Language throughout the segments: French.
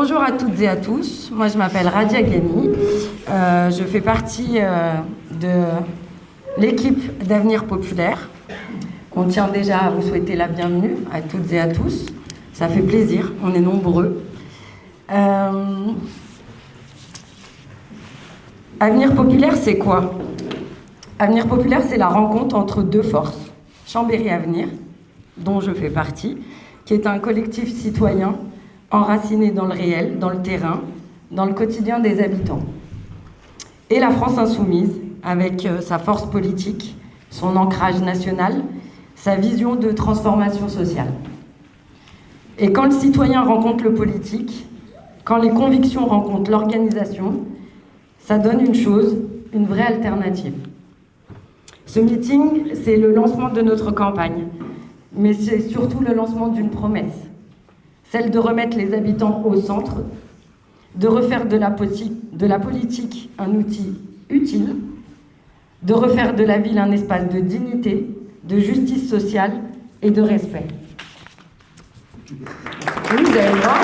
Bonjour à toutes et à tous, moi je m'appelle Radia Ghani, je fais partie de l'équipe d'Avenir Populaire. On tient déjà à vous souhaiter la bienvenue à toutes et à tous, ça fait plaisir, on est nombreux. Avenir Populaire, c'est quoi? Avenir Populaire, c'est la rencontre entre deux forces, Chambéry Avenir, dont je fais partie, qui est un collectif citoyen enraciné dans le réel, dans le terrain, dans le quotidien des habitants. Et la France insoumise, avec sa force politique, son ancrage national, sa vision de transformation sociale. Et quand le citoyen rencontre le politique, quand les convictions rencontrent l'organisation, ça donne une chose, une vraie alternative. Ce meeting, c'est le lancement de notre campagne, mais c'est surtout le lancement d'une promesse. Celle de remettre les habitants au centre, de refaire de la politique un outil utile, de refaire de la ville un espace de dignité, de justice sociale et de respect. Oui, vous allez voir.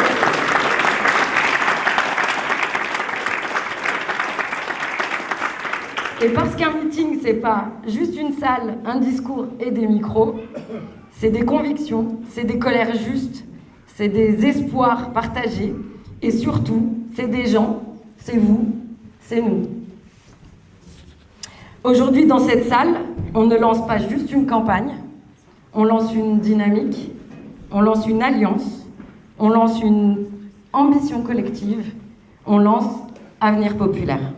Et parce qu'un meeting, c'est pas juste une salle, un discours et des micros, c'est des convictions, c'est des colères justes, c'est des espoirs partagés et surtout, c'est des gens, c'est vous, c'est nous. Aujourd'hui, dans cette salle, on ne lance pas juste une campagne, on lance une dynamique, on lance une alliance, on lance une ambition collective, on lance Avenir Populaire.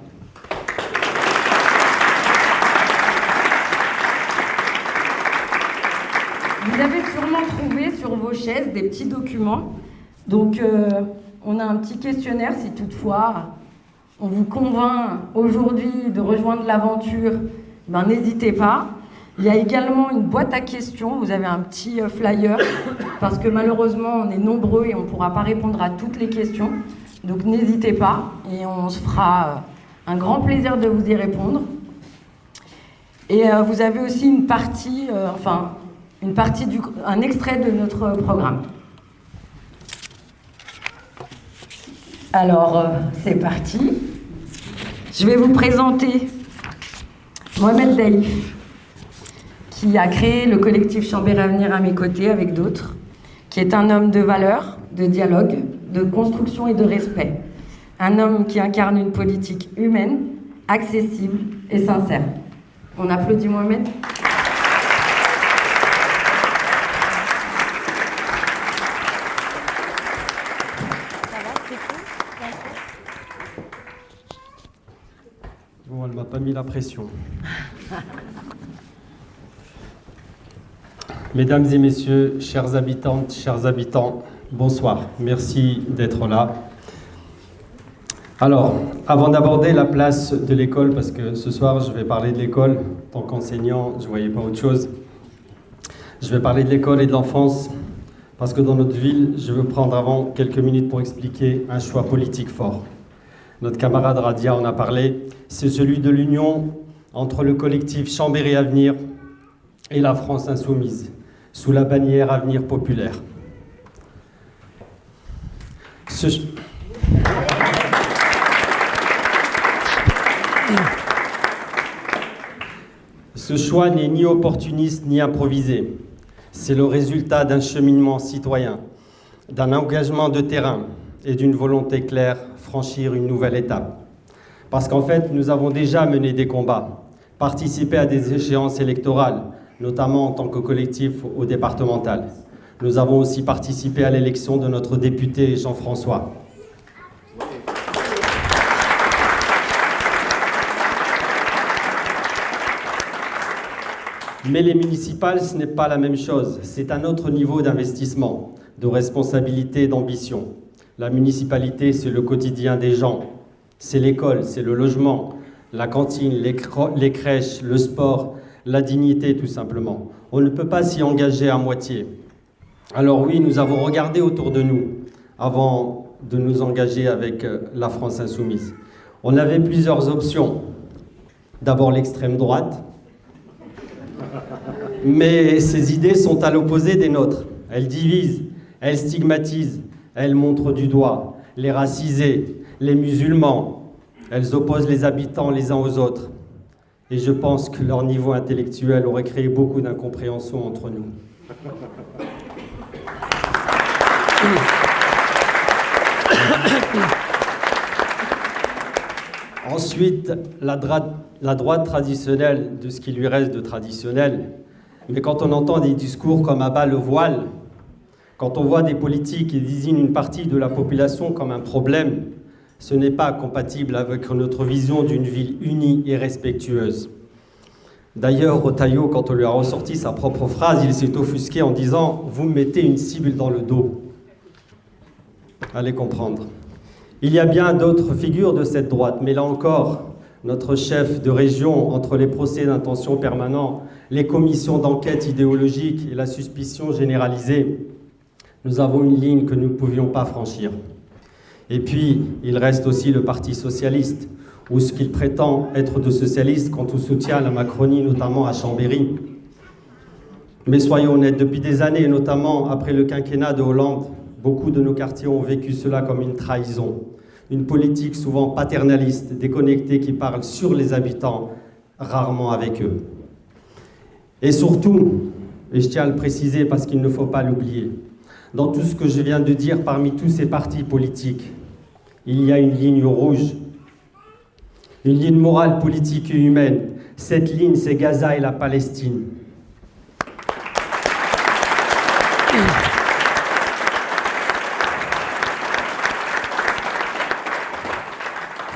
Vous avez sûrement trouvé sur vos chaises des petits documents. Donc, on a un petit questionnaire si toutefois on vous convainc aujourd'hui de rejoindre l'aventure, n'hésitez pas. Il y a également une boîte à questions. Vous avez un petit flyer parce que malheureusement, on est nombreux et on ne pourra pas répondre à toutes les questions. Donc, n'hésitez pas et on se fera un grand plaisir de vous y répondre. Et vous avez aussi une partie, un extrait de notre programme. Alors, c'est parti. Je vais vous présenter Mohamed Daïf, qui a créé le collectif Chambéry Avenir à mes côtés avec d'autres, qui est un homme de valeur, de dialogue, de construction et de respect. Un homme qui incarne une politique humaine, accessible et sincère. On applaudit Mohamed. Bon, elle m'a pas mis la pression. Mesdames et messieurs, chères habitantes, chers habitants, bonsoir. Merci d'être là. Alors, avant d'aborder la place de l'école, parce que ce soir je vais parler de l'école, en tant qu'enseignant, je ne voyais pas autre chose. Je vais parler de l'école et de l'enfance, parce que dans notre ville, je veux prendre avant quelques minutes pour expliquer un choix politique fort. Notre camarade Radia en a parlé, c'est celui de l'union entre le collectif Chambéry Avenir et la France insoumise, sous la bannière Avenir Populaire. Ce choix n'est ni opportuniste ni improvisé. C'est le résultat d'un cheminement citoyen, d'un engagement de terrain et d'une volonté claire, franchir une nouvelle étape. Parce qu'en fait, nous avons déjà mené des combats, participé à des échéances électorales, notamment en tant que collectif au départemental. Nous avons aussi participé à l'élection de notre député Jean-François. Mais les municipales, ce n'est pas la même chose. C'est un autre niveau d'investissement, de responsabilité et d'ambition. La municipalité, c'est le quotidien des gens. C'est l'école, c'est le logement, la cantine, les crèches, le sport, la dignité tout simplement. On ne peut pas s'y engager à moitié. Alors oui, nous avons regardé autour de nous avant de nous engager avec la France insoumise. On avait plusieurs options. D'abord l'extrême droite. Mais ces idées sont à l'opposé des nôtres. Elles divisent, elles stigmatisent, elles montrent du doigt. les racisés, les musulmans. Elles opposent les habitants les uns aux autres. Et je pense que leur niveau intellectuel aurait créé beaucoup d'incompréhension entre nous. Ensuite, la droite traditionnelle de ce qui lui reste de traditionnel. Mais quand on entend des discours comme « à bas le voile », quand on voit des politiques qui désignent une partie de la population comme un problème, ce n'est pas compatible avec notre vision d'une ville unie et respectueuse. D'ailleurs, Retailleau, quand on lui a ressorti sa propre phrase, il s'est offusqué en disant « Vous me mettez une cible dans le dos ». Allez comprendre. Il y a bien d'autres figures de cette droite, mais là encore, notre chef de région, entre les procès d'intention permanents, les commissions d'enquête idéologique et la suspicion généralisée, nous avons une ligne que nous ne pouvions pas franchir. Et puis, il reste aussi le Parti socialiste, ou ce qu'il prétend être de socialiste quand on soutient la Macronie, notamment à Chambéry. Mais soyons honnêtes, depuis des années, notamment après le quinquennat de Hollande, beaucoup de nos quartiers ont vécu cela comme une trahison. Une politique souvent paternaliste, déconnectée, qui parle sur les habitants, rarement avec eux. Et surtout, et je tiens à le préciser parce qu'il ne faut pas l'oublier, dans tout ce que je viens de dire, parmi tous ces partis politiques, il y a une ligne rouge, une ligne morale, politique et humaine. Cette ligne, c'est Gaza et la Palestine.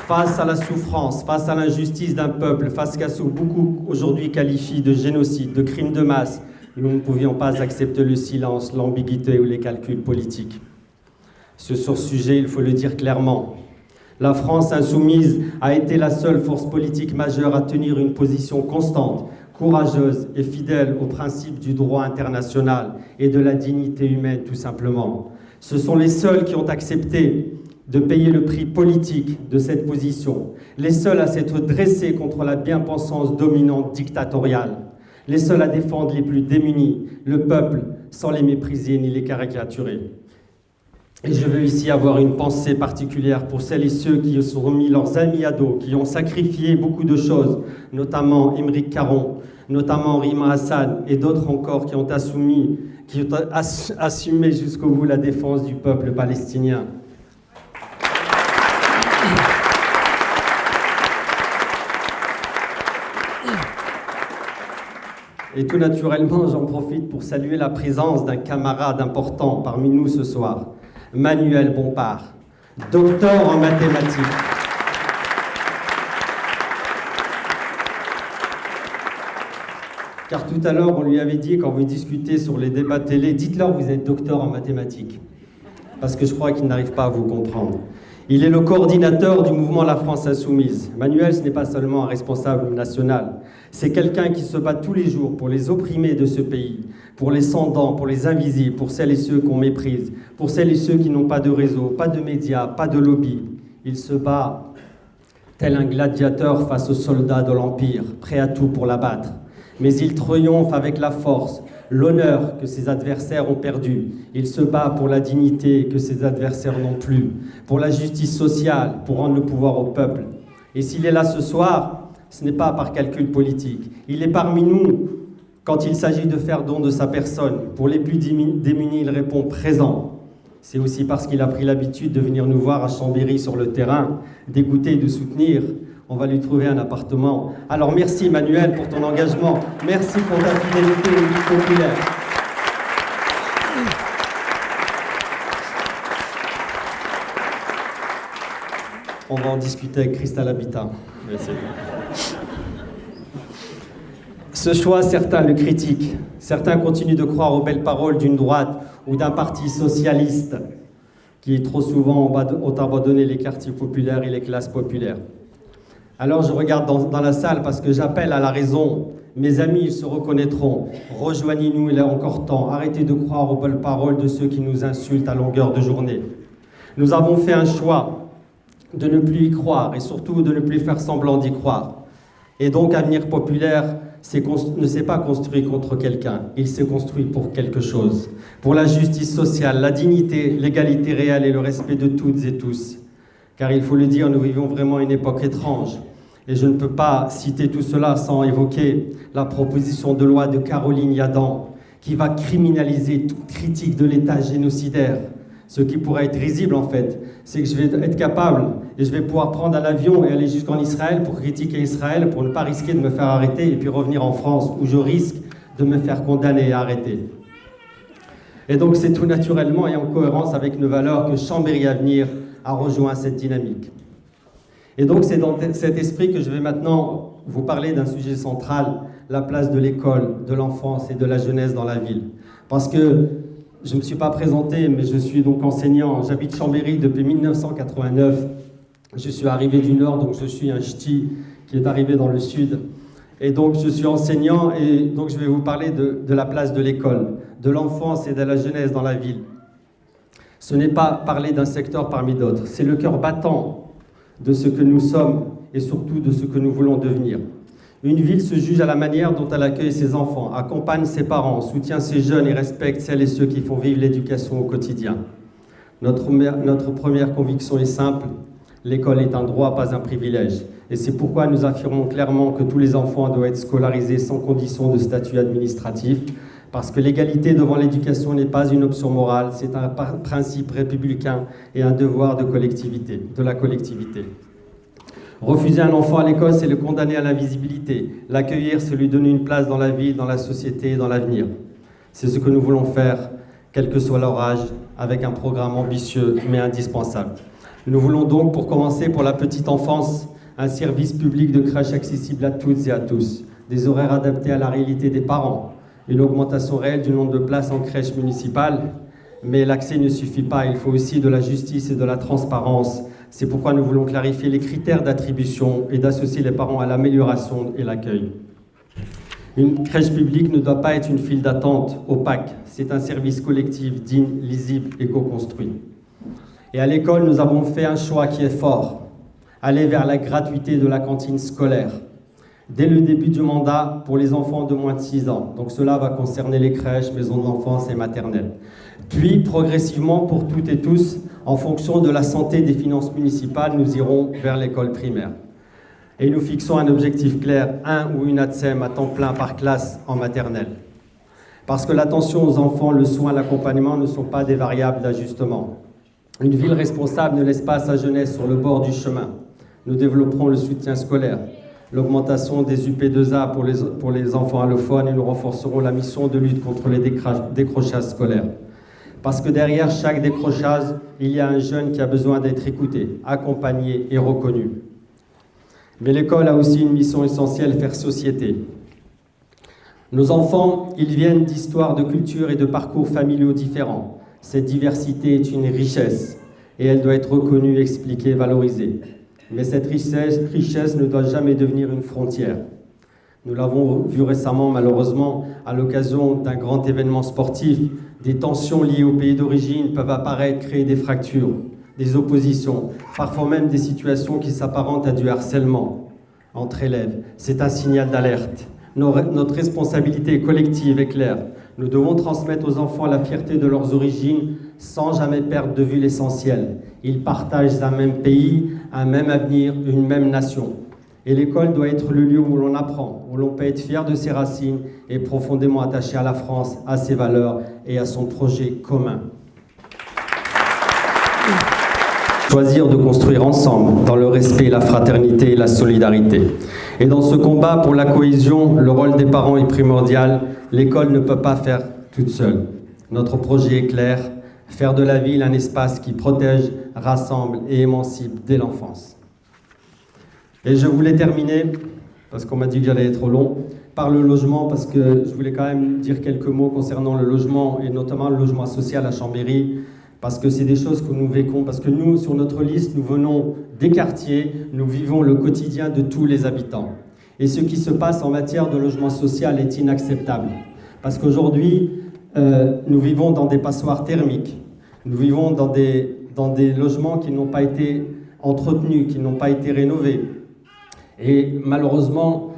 Face à la souffrance, face à l'injustice d'un peuple, face à ce que beaucoup aujourd'hui qualifient de génocide, de crime de masse, nous ne pouvions pas accepter le silence, l'ambiguïté ou les calculs politiques. Sur ce sujet, il faut le dire clairement, la France insoumise a été la seule force politique majeure à tenir une position constante, courageuse et fidèle aux principes du droit international et de la dignité humaine, tout simplement. Ce sont les seuls qui ont accepté de payer le prix politique de cette position, les seuls à s'être dressés contre la bien-pensance dominante dictatoriale, les seuls à défendre les plus démunis, le peuple, sans les mépriser ni les caricaturer. Et je veux ici avoir une pensée particulière pour celles et ceux qui se sont mis leurs amis à dos, qui ont sacrifié beaucoup de choses, notamment Émeric Caron, notamment Rima Hassan et d'autres encore qui ont assumé jusqu'au bout la défense du peuple palestinien. Et tout naturellement, j'en profite pour saluer la présence d'un camarade important parmi nous ce soir, Manuel Bompard, docteur en mathématiques. Car tout à l'heure, on lui avait dit, quand vous discutez sur les débats télé, dites-leur que vous êtes docteur en mathématiques, parce que je crois qu'il n'arrive pas à vous comprendre. Il est le coordinateur du mouvement La France Insoumise. Manuel, ce n'est pas seulement un responsable national, c'est quelqu'un qui se bat tous les jours pour les opprimés de ce pays, pour les sans-dents, pour les invisibles, pour celles et ceux qu'on méprise, pour celles et ceux qui n'ont pas de réseau, pas de médias, pas de lobby. Il se bat tel un gladiateur face aux soldats de l'Empire, prêt à tout pour l'abattre. Mais il triomphe avec la force, l'honneur que ses adversaires ont perdu. Il se bat pour la dignité que ses adversaires n'ont plus, pour la justice sociale, pour rendre le pouvoir au peuple. Et s'il est là ce soir, ce n'est pas par calcul politique. Il est parmi nous quand il s'agit de faire don de sa personne. Pour les plus démunis, il répond présent. C'est aussi parce qu'il a pris l'habitude de venir nous voir à Chambéry sur le terrain, d'écouter et de soutenir. On va lui trouver un appartement. Alors merci Manuel pour ton engagement. Merci pour ta fidélité aux luttes populaires. On va en discuter avec Cristal Habitat. Merci. Ce choix, certains le critiquent. Certains continuent de croire aux belles paroles d'une droite ou d'un parti socialiste qui trop souvent ont abandonné les quartiers populaires et les classes populaires. Alors je regarde dans la salle parce que j'appelle à la raison. Mes amis, ils se reconnaîtront. Rejoignez-nous, il est encore temps. Arrêtez de croire aux belles paroles de ceux qui nous insultent à longueur de journée. Nous avons fait un choix de ne plus y croire et surtout de ne plus faire semblant d'y croire. Et donc Avenir Populaire ne s'est pas construit contre quelqu'un, il s'est construit pour quelque chose. Pour la justice sociale, la dignité, l'égalité réelle et le respect de toutes et tous. Car il faut le dire, nous vivons vraiment une époque étrange. Et je ne peux pas citer tout cela sans évoquer la proposition de loi de Caroline Yadan, qui va criminaliser toute critique de l'État génocidaire. Ce qui pourrait être risible en fait, c'est que je vais être capable et je vais pouvoir prendre un avion et aller jusqu'en Israël pour critiquer Israël, pour ne pas risquer de me faire arrêter et puis revenir en France où je risque de me faire condamner et arrêter. Et donc c'est tout naturellement et en cohérence avec nos valeurs que Chambéry Avenir a rejoint cette dynamique. Et donc c'est dans cet esprit que je vais maintenant vous parler d'un sujet central, la place de l'école, de l'enfance et de la jeunesse dans la ville. Parce que je ne me suis pas présenté, mais je suis donc enseignant. J'habite Chambéry depuis 1989. Je suis arrivé du Nord, donc je suis un ch'ti qui est arrivé dans le Sud. Et donc je suis enseignant et donc je vais vous parler de la place de l'école, de l'enfance et de la jeunesse dans la ville. Ce n'est pas parler d'un secteur parmi d'autres, c'est le cœur battant de ce que nous sommes et surtout de ce que nous voulons devenir. Une ville se juge à la manière dont elle accueille ses enfants, accompagne ses parents, soutient ses jeunes et respecte celles et ceux qui font vivre l'éducation au quotidien. Notre première conviction est simple, l'école est un droit, pas un privilège. Et c'est pourquoi nous affirmons clairement que tous les enfants doivent être scolarisés sans condition de statut administratif, parce que l'égalité devant l'éducation n'est pas une option morale, c'est un principe républicain et un devoir de la collectivité. Refuser un enfant à l'école, c'est le condamner à l'invisibilité. L'accueillir, c'est lui donner une place dans la vie, dans la société et dans l'avenir. C'est ce que nous voulons faire, quel que soit leur âge, avec un programme ambitieux mais indispensable. Nous voulons donc, pour commencer, pour la petite enfance, un service public de crèche accessible à toutes et à tous, des horaires adaptés à la réalité des parents, une augmentation réelle du nombre de places en crèche municipale, mais l'accès ne suffit pas, il faut aussi de la justice et de la transparence. C'est pourquoi nous voulons clarifier les critères d'attribution et d'associer les parents à l'amélioration et l'accueil. Une crèche publique ne doit pas être une file d'attente opaque, c'est un service collectif, digne, lisible et co-construit. Et à l'école, nous avons fait un choix qui est fort, aller vers la gratuité de la cantine scolaire. Dès le début du mandat pour les enfants de moins de 6 ans. Donc cela va concerner les crèches, maisons d'enfance et maternelles. Puis, progressivement, pour toutes et tous, en fonction de la santé des finances municipales, nous irons vers l'école primaire. Et nous fixons un objectif clair, un ou une ATSEM à temps plein par classe en maternelle. Parce que l'attention aux enfants, le soin, l'accompagnement ne sont pas des variables d'ajustement. Une ville responsable ne laisse pas sa jeunesse sur le bord du chemin. Nous développerons le soutien scolaire, l'augmentation des UP2A pour les enfants allophones et nous renforcerons la mission de lutte contre les décrochages scolaires. Parce que derrière chaque décrochage, il y a un jeune qui a besoin d'être écouté, accompagné et reconnu. Mais l'école a aussi une mission essentielle, faire société. Nos enfants, ils viennent d'histoires, de cultures et de parcours familiaux différents. Cette diversité est une richesse et elle doit être reconnue, expliquée, valorisée. Mais cette richesse ne doit jamais devenir une frontière. Nous l'avons vu récemment, malheureusement, à l'occasion d'un grand événement sportif. Des tensions liées au pays d'origine peuvent apparaître, créer des fractures, des oppositions, parfois même des situations qui s'apparentent à du harcèlement entre élèves. C'est un signal d'alerte. Notre responsabilité collective est claire. Nous devons transmettre aux enfants la fierté de leurs origines sans jamais perdre de vue l'essentiel. Ils partagent un même pays, un même avenir, une même nation. Et l'école doit être le lieu où l'on apprend, où l'on peut être fier de ses racines et profondément attaché à la France, à ses valeurs et à son projet commun. Choisir de construire ensemble, dans le respect, la fraternité et la solidarité. Et dans ce combat pour la cohésion, le rôle des parents est primordial. L'école ne peut pas faire toute seule. Notre projet est clair, faire de la ville un espace qui protège, rassemble et émancipe dès l'enfance. Et je voulais terminer, parce qu'on m'a dit que j'allais être long, par le logement, parce que je voulais quand même dire quelques mots concernant le logement, et notamment le logement social à Chambéry, parce que c'est des choses que nous vécons, parce que nous, sur notre liste, nous venons des quartiers, nous vivons le quotidien de tous les habitants. Et ce qui se passe en matière de logement social est inacceptable, parce qu'aujourd'hui, nous vivons dans des passoires thermiques, nous vivons dans des logements qui n'ont pas été entretenus, qui n'ont pas été rénovés. Et malheureusement,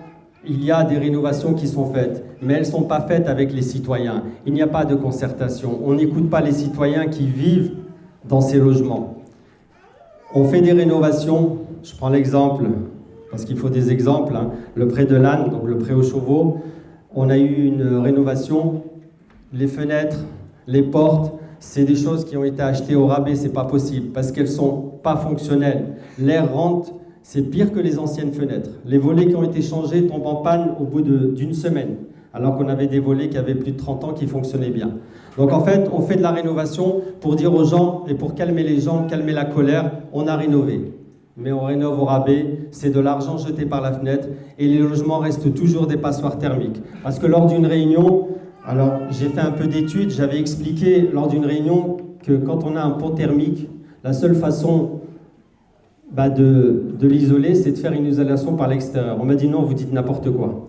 Il y a des rénovations qui sont faites, mais elles ne sont pas faites avec les citoyens. Il n'y a pas de concertation. On n'écoute pas les citoyens qui vivent dans ces logements. On fait des rénovations, je prends l'exemple, parce qu'il faut des exemples, hein. Le pré de l'Âne, donc le pré aux chevaux, on a eu une rénovation, les fenêtres, les portes, c'est des choses qui ont été achetées au rabais, c'est pas possible, parce qu'elles sont pas fonctionnelles. L'air rentre, c'est pire que les anciennes fenêtres. Les volets qui ont été changés tombent en panne au bout d'une semaine, alors qu'on avait des volets qui avaient plus de 30 ans qui fonctionnaient bien. Donc en fait, on fait de la rénovation pour dire aux gens, et pour calmer les gens, calmer la colère, on a rénové. Mais on rénove au rabais, c'est de l'argent jeté par la fenêtre, et les logements restent toujours des passoires thermiques. Parce que lors d'une réunion, alors j'ai fait un peu d'études, j'avais expliqué lors d'une réunion que quand on a un pont thermique, la seule façon de l'isoler, c'est de faire une isolation par l'extérieur. On m'a dit non, vous dites n'importe quoi.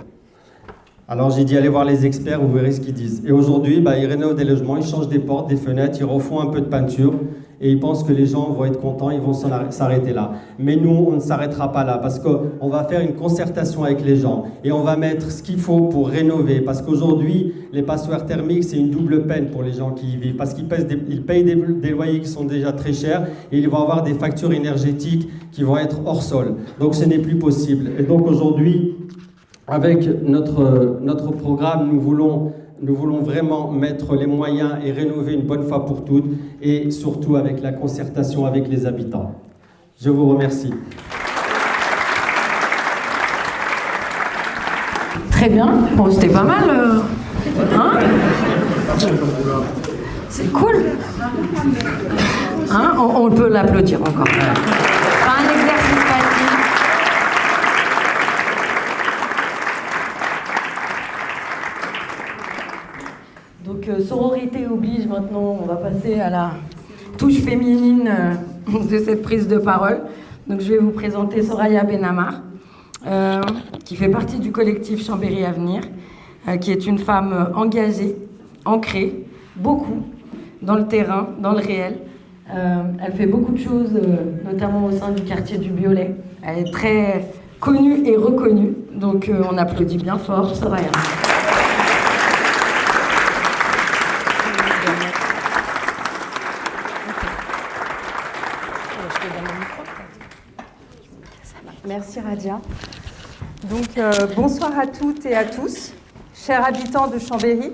Alors j'ai dit allez voir les experts, vous verrez ce qu'ils disent. Et aujourd'hui, ils rénovent des logements, ils changent des portes, des fenêtres, ils refont un peu de peinture et ils pensent que les gens vont être contents, ils vont s'arrêter là. Mais nous, on ne s'arrêtera pas là parce qu'on va faire une concertation avec les gens et on va mettre ce qu'il faut pour rénover. Parce qu'aujourd'hui, les passoires thermiques, c'est une double peine pour les gens qui y vivent parce qu'ils payent des loyers qui sont déjà très chers et ils vont avoir des factures énergétiques qui vont être hors sol. Donc ce n'est plus possible. Et donc aujourd'hui, avec notre programme, nous voulons vraiment mettre les moyens et rénover une bonne fois pour toutes, et surtout avec la concertation avec les habitants. Je vous remercie. Très bien. Bon, c'était pas mal. Hein? C'est cool. Hein? On peut l'applaudir encore. Pas un exercice facile. Donc, sororité oblige, maintenant, on va passer à la touche féminine de cette prise de parole. Donc, je vais vous présenter Soraya Benamar, qui fait partie du collectif Chambéry Avenir, qui est une femme engagée, ancrée, beaucoup dans le terrain, dans le réel. Elle fait beaucoup de choses, notamment au sein du quartier du Biolay. Elle est très connue et reconnue, donc on applaudit bien fort Soraya. Merci Radia. Donc bonsoir à toutes et à tous, chers habitants de Chambéry.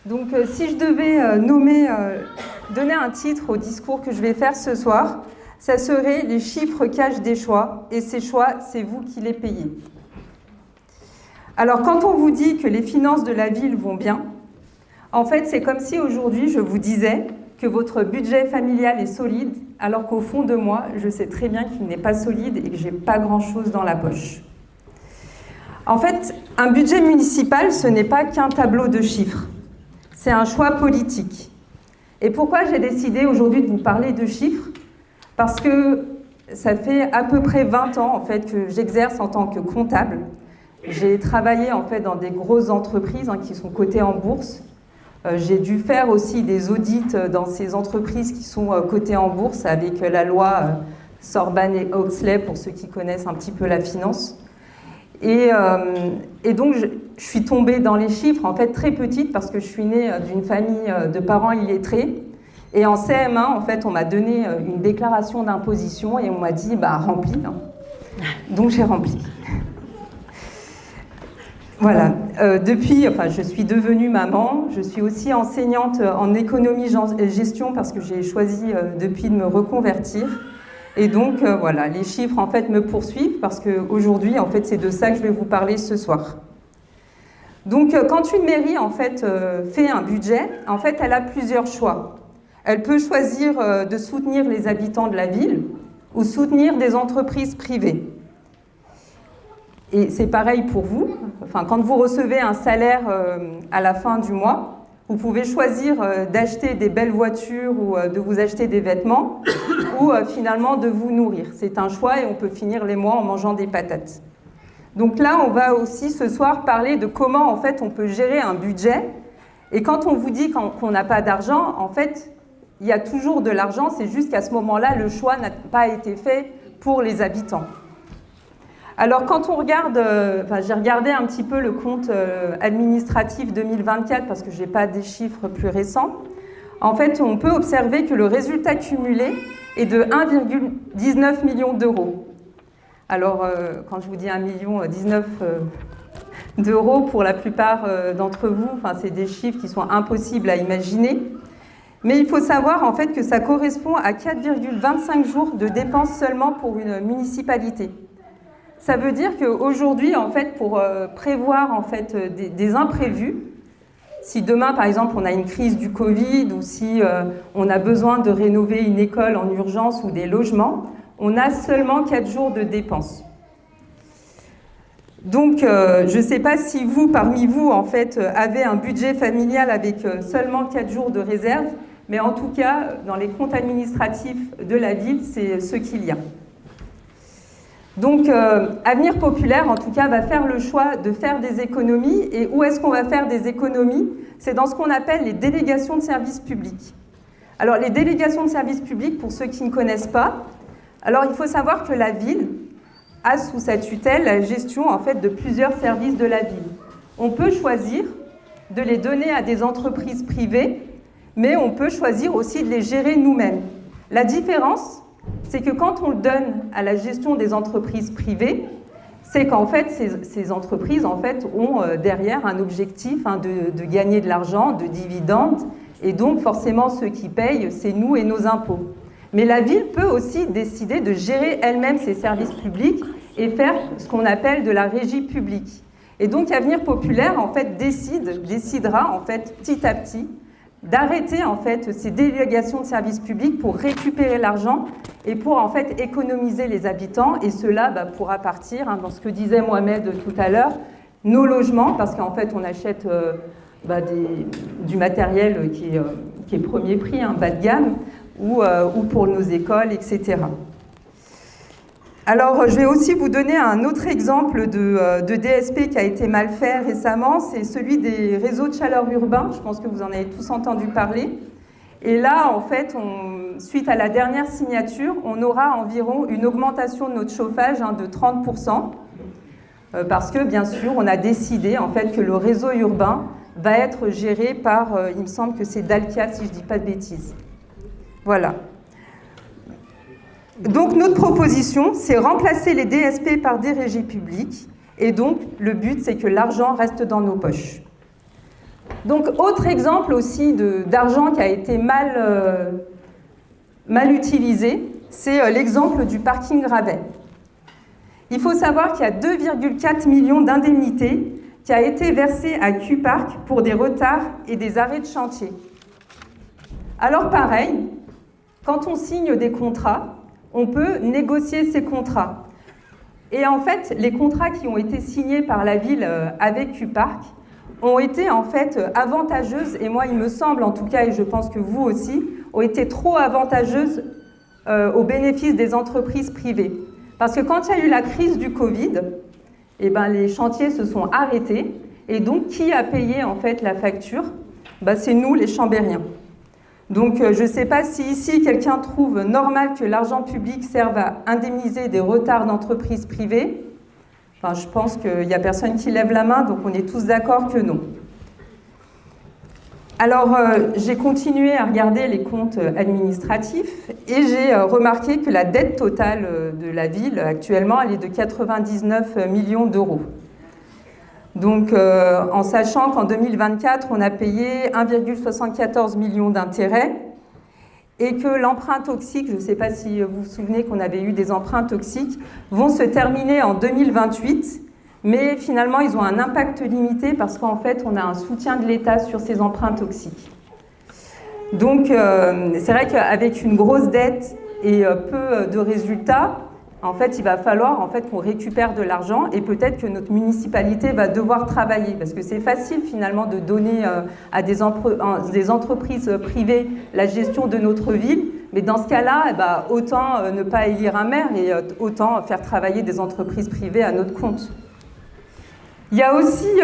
Donc si je devais donner un titre au discours que je vais faire ce soir, ça serait « Les chiffres cachent des choix, et ces choix, c'est vous qui les payez ». Alors quand on vous dit que les finances de la ville vont bien, en fait c'est comme si aujourd'hui je vous disais que votre budget familial est solide, alors qu'au fond de moi, je sais très bien qu'il n'est pas solide et que j'ai pas grand-chose dans la poche. En fait, un budget municipal, ce n'est pas qu'un tableau de chiffres. C'est un choix politique. Et pourquoi j'ai décidé aujourd'hui de vous parler de chiffres? Parce que ça fait à peu près 20 ans en fait, que j'exerce en tant que comptable. J'ai travaillé en fait, dans des grosses entreprises qui sont cotées en bourse. J'ai dû faire aussi des audits dans ces entreprises qui sont cotées en bourse avec la loi Sorban-Oxley, pour ceux qui connaissent un petit peu la finance. Et donc, je suis tombée dans les chiffres, en fait, très petite, parce que je suis née d'une famille de parents illettrés. Et en CM1, en fait, on m'a donné une déclaration d'imposition et on m'a dit, remplis. Donc, j'ai rempli. Voilà. Depuis, je suis devenue maman. Je suis aussi enseignante en économie et gestion parce que j'ai choisi depuis de me reconvertir. Et donc, voilà, les chiffres, en fait, me poursuivent parce qu'aujourd'hui, en fait, c'est de ça que je vais vous parler ce soir. Donc, quand une mairie, en fait, fait un budget, en fait, elle a plusieurs choix. Elle peut choisir de soutenir les habitants de la ville ou soutenir des entreprises privées. Et c'est pareil pour vous. Quand vous recevez un salaire à la fin du mois, vous pouvez choisir d'acheter des belles voitures ou de vous acheter des vêtements ou finalement de vous nourrir. C'est un choix et on peut finir les mois en mangeant des patates. Donc là, on va aussi ce soir parler de comment en fait on peut gérer un budget. Et quand on vous dit qu'on n'a pas d'argent, en fait, il y a toujours de l'argent. C'est juste qu'à ce moment-là, le choix n'a pas été fait pour les habitants. Alors quand on regarde, j'ai regardé un petit peu le compte administratif 2024 parce que je n'ai pas des chiffres plus récents. En fait, on peut observer que le résultat cumulé est de 1,19 million d'euros. Alors, quand je vous dis 1,19 million d'euros, pour la plupart d'entre vous, c'est des chiffres qui sont impossibles à imaginer. Mais il faut savoir en fait que ça correspond à 4,25 jours de dépenses seulement pour une municipalité. Ça veut dire qu'aujourd'hui, en fait, pour prévoir en fait, des imprévus, si demain, par exemple, on a une crise du Covid ou si on a besoin de rénover une école en urgence ou des logements, on a seulement 4 jours de dépenses. Donc, je ne sais pas si vous, parmi vous, en fait, avez un budget familial avec seulement 4 jours de réserve, mais en tout cas, dans les comptes administratifs de la ville, c'est ce qu'il y a. Donc, Avenir Populaire, en tout cas, va faire le choix de faire des économies. Et où est-ce qu'on va faire des économies? C'est dans ce qu'on appelle les délégations de services publics. Alors, les délégations de services publics, pour ceux qui ne connaissent pas, alors il faut savoir que la ville a sous sa tutelle la gestion, en fait, de plusieurs services de la ville. On peut choisir de les donner à des entreprises privées, mais on peut choisir aussi de les gérer nous-mêmes. La différence, c'est que quand on le donne à la gestion des entreprises privées, c'est qu'en fait, ces entreprises en fait, ont derrière un objectif de gagner de l'argent, de dividendes, et donc forcément ceux qui payent, c'est nous et nos impôts. Mais la ville peut aussi décider de gérer elle-même ses services publics et faire ce qu'on appelle de la régie publique. Et donc Avenir Populaire en fait, décidera en fait, petit à petit d'arrêter en fait ces délégations de services publics pour récupérer l'argent et pour en fait économiser les habitants, et cela pourra partir dans ce que disait Mohamed tout à l'heure, nos logements, parce qu'en fait on achète du matériel qui est premier prix, bas de gamme, ou pour nos écoles, etc. Alors, je vais aussi vous donner un autre exemple de DSP qui a été mal fait récemment, c'est celui des réseaux de chaleur urbains. Je pense que vous en avez tous entendu parler. Et là, en fait, suite à la dernière signature, on aura environ une augmentation de notre chauffage de 30%, parce que, bien sûr, on a décidé en fait, que le réseau urbain va être géré par, il me semble que c'est Dalkia, si je ne dis pas de bêtises. Voilà. Donc notre proposition, c'est remplacer les DSP par des régies publiques. Et donc le but, c'est que l'argent reste dans nos poches. Donc autre exemple aussi d'argent qui a été mal utilisé, c'est l'exemple du parking Ravet. Il faut savoir qu'il y a 2,4 millions d'indemnités qui a été versées à Q-Park pour des retards et des arrêts de chantier. Alors pareil, quand on signe des contrats, on peut négocier ces contrats. Et en fait, les contrats qui ont été signés par la ville avec Q-Park ont été en fait avantageuses, et moi il me semble en tout cas, et je pense que vous aussi, ont été trop avantageuses au bénéfice des entreprises privées. Parce que quand il y a eu la crise du Covid, les chantiers se sont arrêtés, et donc qui a payé en fait la facture? C'est nous les Chambériens. Donc, je ne sais pas si ici, quelqu'un trouve normal que l'argent public serve à indemniser des retards d'entreprises privées. Je pense qu'il n'y a personne qui lève la main, donc on est tous d'accord que non. Alors, j'ai continué à regarder les comptes administratifs et j'ai remarqué que la dette totale de la ville, actuellement, elle est de 99 millions d'euros. Donc, en sachant qu'en 2024, on a payé 1,74 million d'intérêts et que l'emprunt toxique, je ne sais pas si vous vous souvenez qu'on avait eu des emprunts toxiques, vont se terminer en 2028, mais finalement, ils ont un impact limité parce qu'en fait, on a un soutien de l'État sur ces emprunts toxiques. Donc, c'est vrai qu'avec une grosse dette et peu de résultats, en fait, il va falloir en fait, qu'on récupère de l'argent et peut-être que notre municipalité va devoir travailler parce que c'est facile finalement de donner à des entreprises privées la gestion de notre ville, mais dans ce cas-là, autant ne pas élire un maire et autant faire travailler des entreprises privées à notre compte. Il y a aussi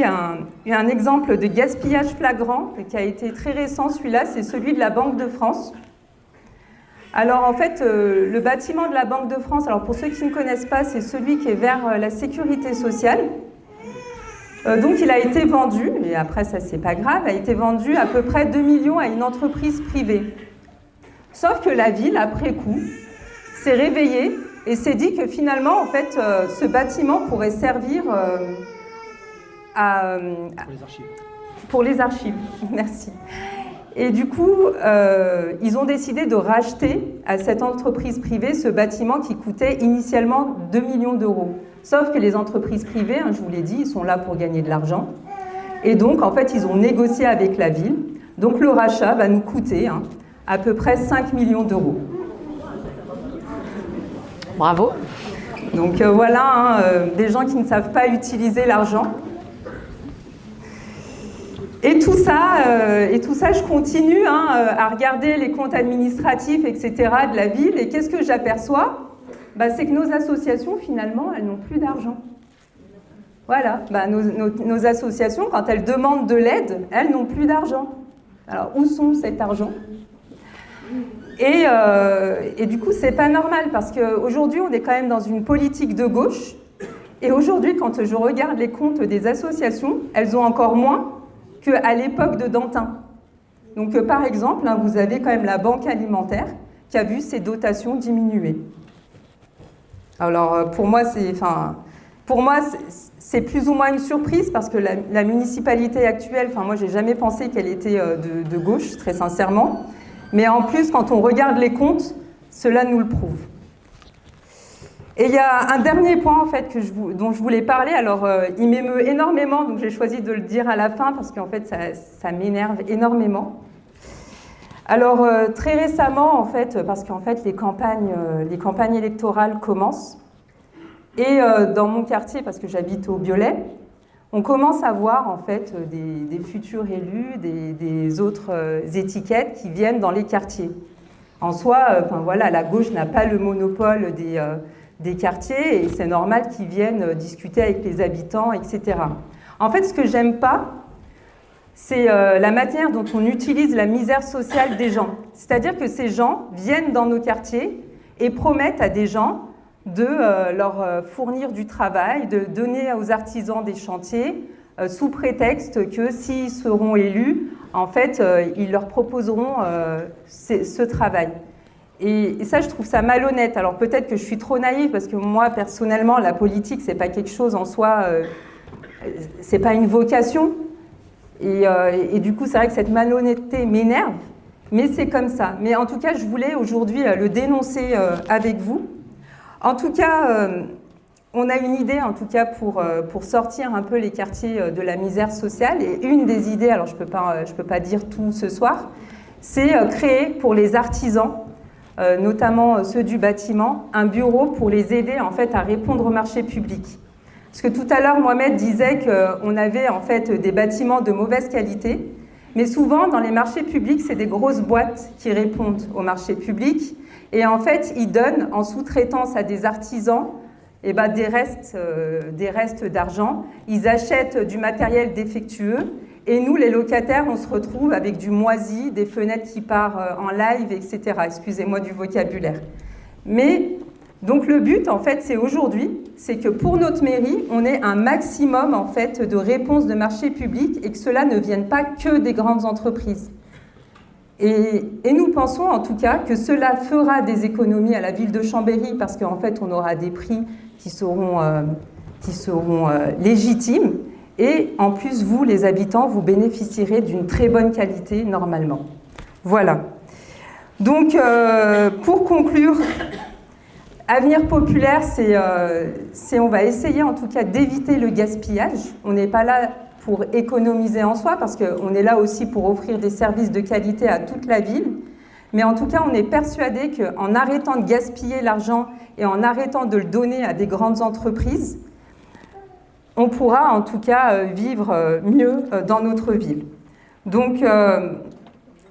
un exemple de gaspillage flagrant qui a été très récent, celui-là, c'est celui de la Banque de France. Alors en fait, le bâtiment de la Banque de France, alors pour ceux qui ne connaissent pas, c'est celui qui est vers la sécurité sociale. Donc il a été vendu, et après ça c'est pas grave, a été vendu à peu près 2 millions à une entreprise privée. Sauf que la ville, après coup, s'est réveillée et s'est dit que finalement, en fait, ce bâtiment pourrait servir pour les archives. Merci. Et du coup, ils ont décidé de racheter à cette entreprise privée ce bâtiment qui coûtait initialement 2 millions d'euros. Sauf que les entreprises privées, je vous l'ai dit, ils sont là pour gagner de l'argent. Et donc, en fait, ils ont négocié avec la ville. Donc, le rachat va nous coûter à peu près 5 millions d'euros. Bravo. Donc, voilà, des gens qui ne savent pas utiliser l'argent. Et tout ça, je continue à regarder les comptes administratifs, etc. de la ville. Et qu'est-ce que j'aperçois ? C'est que nos associations, finalement, elles n'ont plus d'argent. Voilà, nos associations, quand elles demandent de l'aide, elles n'ont plus d'argent. Alors, où sont cet argent ? Et du coup, c'est pas normal, parce qu'aujourd'hui, on est quand même dans une politique de gauche. Et aujourd'hui, quand je regarde les comptes des associations, elles ont encore moins qu'à l'époque de Dantin. Donc, par exemple, vous avez quand même la Banque alimentaire qui a vu ses dotations diminuer. Alors, pour moi, c'est plus ou moins une surprise parce que la municipalité actuelle, moi, j'ai jamais pensé qu'elle était de gauche, très sincèrement. Mais en plus, quand on regarde les comptes, cela nous le prouve. Et il y a un dernier point, en fait, dont je voulais parler. Alors, il m'émeut énormément, donc j'ai choisi de le dire à la fin parce qu'en fait, ça m'énerve énormément. Alors, très récemment, en fait, parce qu'en fait, les campagnes électorales commencent. Et dans mon quartier, parce que j'habite au Biolay, on commence à voir, en fait, des futurs élus, des autres étiquettes qui viennent dans les quartiers. En soi, voilà, la gauche n'a pas le monopole des quartiers et c'est normal qu'ils viennent discuter avec les habitants, etc. En fait, ce que j'aime pas, c'est la manière dont on utilise la misère sociale des gens. C'est-à-dire que ces gens viennent dans nos quartiers et promettent à des gens de leur fournir du travail, de donner aux artisans des chantiers, sous prétexte que s'ils seront élus, en fait, ils leur proposeront ce travail. Et ça, je trouve ça malhonnête. Alors peut-être que je suis trop naïve, parce que moi, personnellement, la politique, c'est pas quelque chose en soi, c'est pas une vocation. Et du coup, c'est vrai que cette malhonnêteté m'énerve, mais c'est comme ça. Mais en tout cas, je voulais aujourd'hui le dénoncer avec vous. En tout cas, on a une idée, en tout cas, pour sortir un peu les quartiers de la misère sociale. Et une des idées, alors je peux pas dire tout ce soir, c'est créer pour les artisans, notamment ceux du bâtiment, un bureau pour les aider en fait à répondre au marché public. Parce que tout à l'heure, Mohamed disait qu'on avait en fait des bâtiments de mauvaise qualité, mais souvent dans les marchés publics, c'est des grosses boîtes qui répondent au marché public, et en fait, ils donnent en sous-traitance à des artisans des restes d'argent. Ils achètent du matériel défectueux. Et nous, les locataires, on se retrouve avec du moisi, des fenêtres qui partent en live, etc. Excusez-moi du vocabulaire. Mais, donc le but, en fait, c'est que pour notre mairie, on ait un maximum, en fait, de réponses de marché public et que cela ne vienne pas que des grandes entreprises. Et nous pensons, en tout cas, que cela fera des économies à la ville de Chambéry parce qu'en fait, on aura des prix qui seront légitimes. Et en plus, vous, les habitants, vous bénéficierez d'une très bonne qualité normalement. Voilà. Donc, pour conclure, Avenir Populaire, on va essayer en tout cas d'éviter le gaspillage. On n'est pas là pour économiser en soi, parce qu'on est là aussi pour offrir des services de qualité à toute la ville. Mais en tout cas, on est persuadé qu'en arrêtant de gaspiller l'argent et en arrêtant de le donner à des grandes entreprises, on pourra en tout cas vivre mieux dans notre ville. Donc,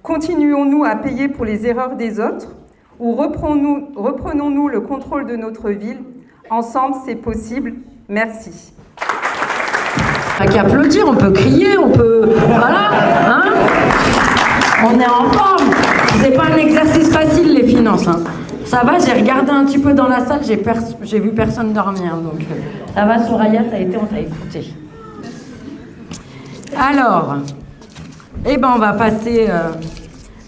continuons-nous à payer pour les erreurs des autres ou reprenons-nous le contrôle de notre ville. Ensemble, c'est possible. Merci. Pas qu'à applaudir, on peut crier, on peut... Voilà, hein ? On est en forme. C'est pas un exercice facile, les finances. Hein. Ça va, j'ai regardé un petit peu dans la salle, j'ai vu personne dormir. Donc, ça va, Soraya, ça a été, on t'a écouté. Alors, on va passer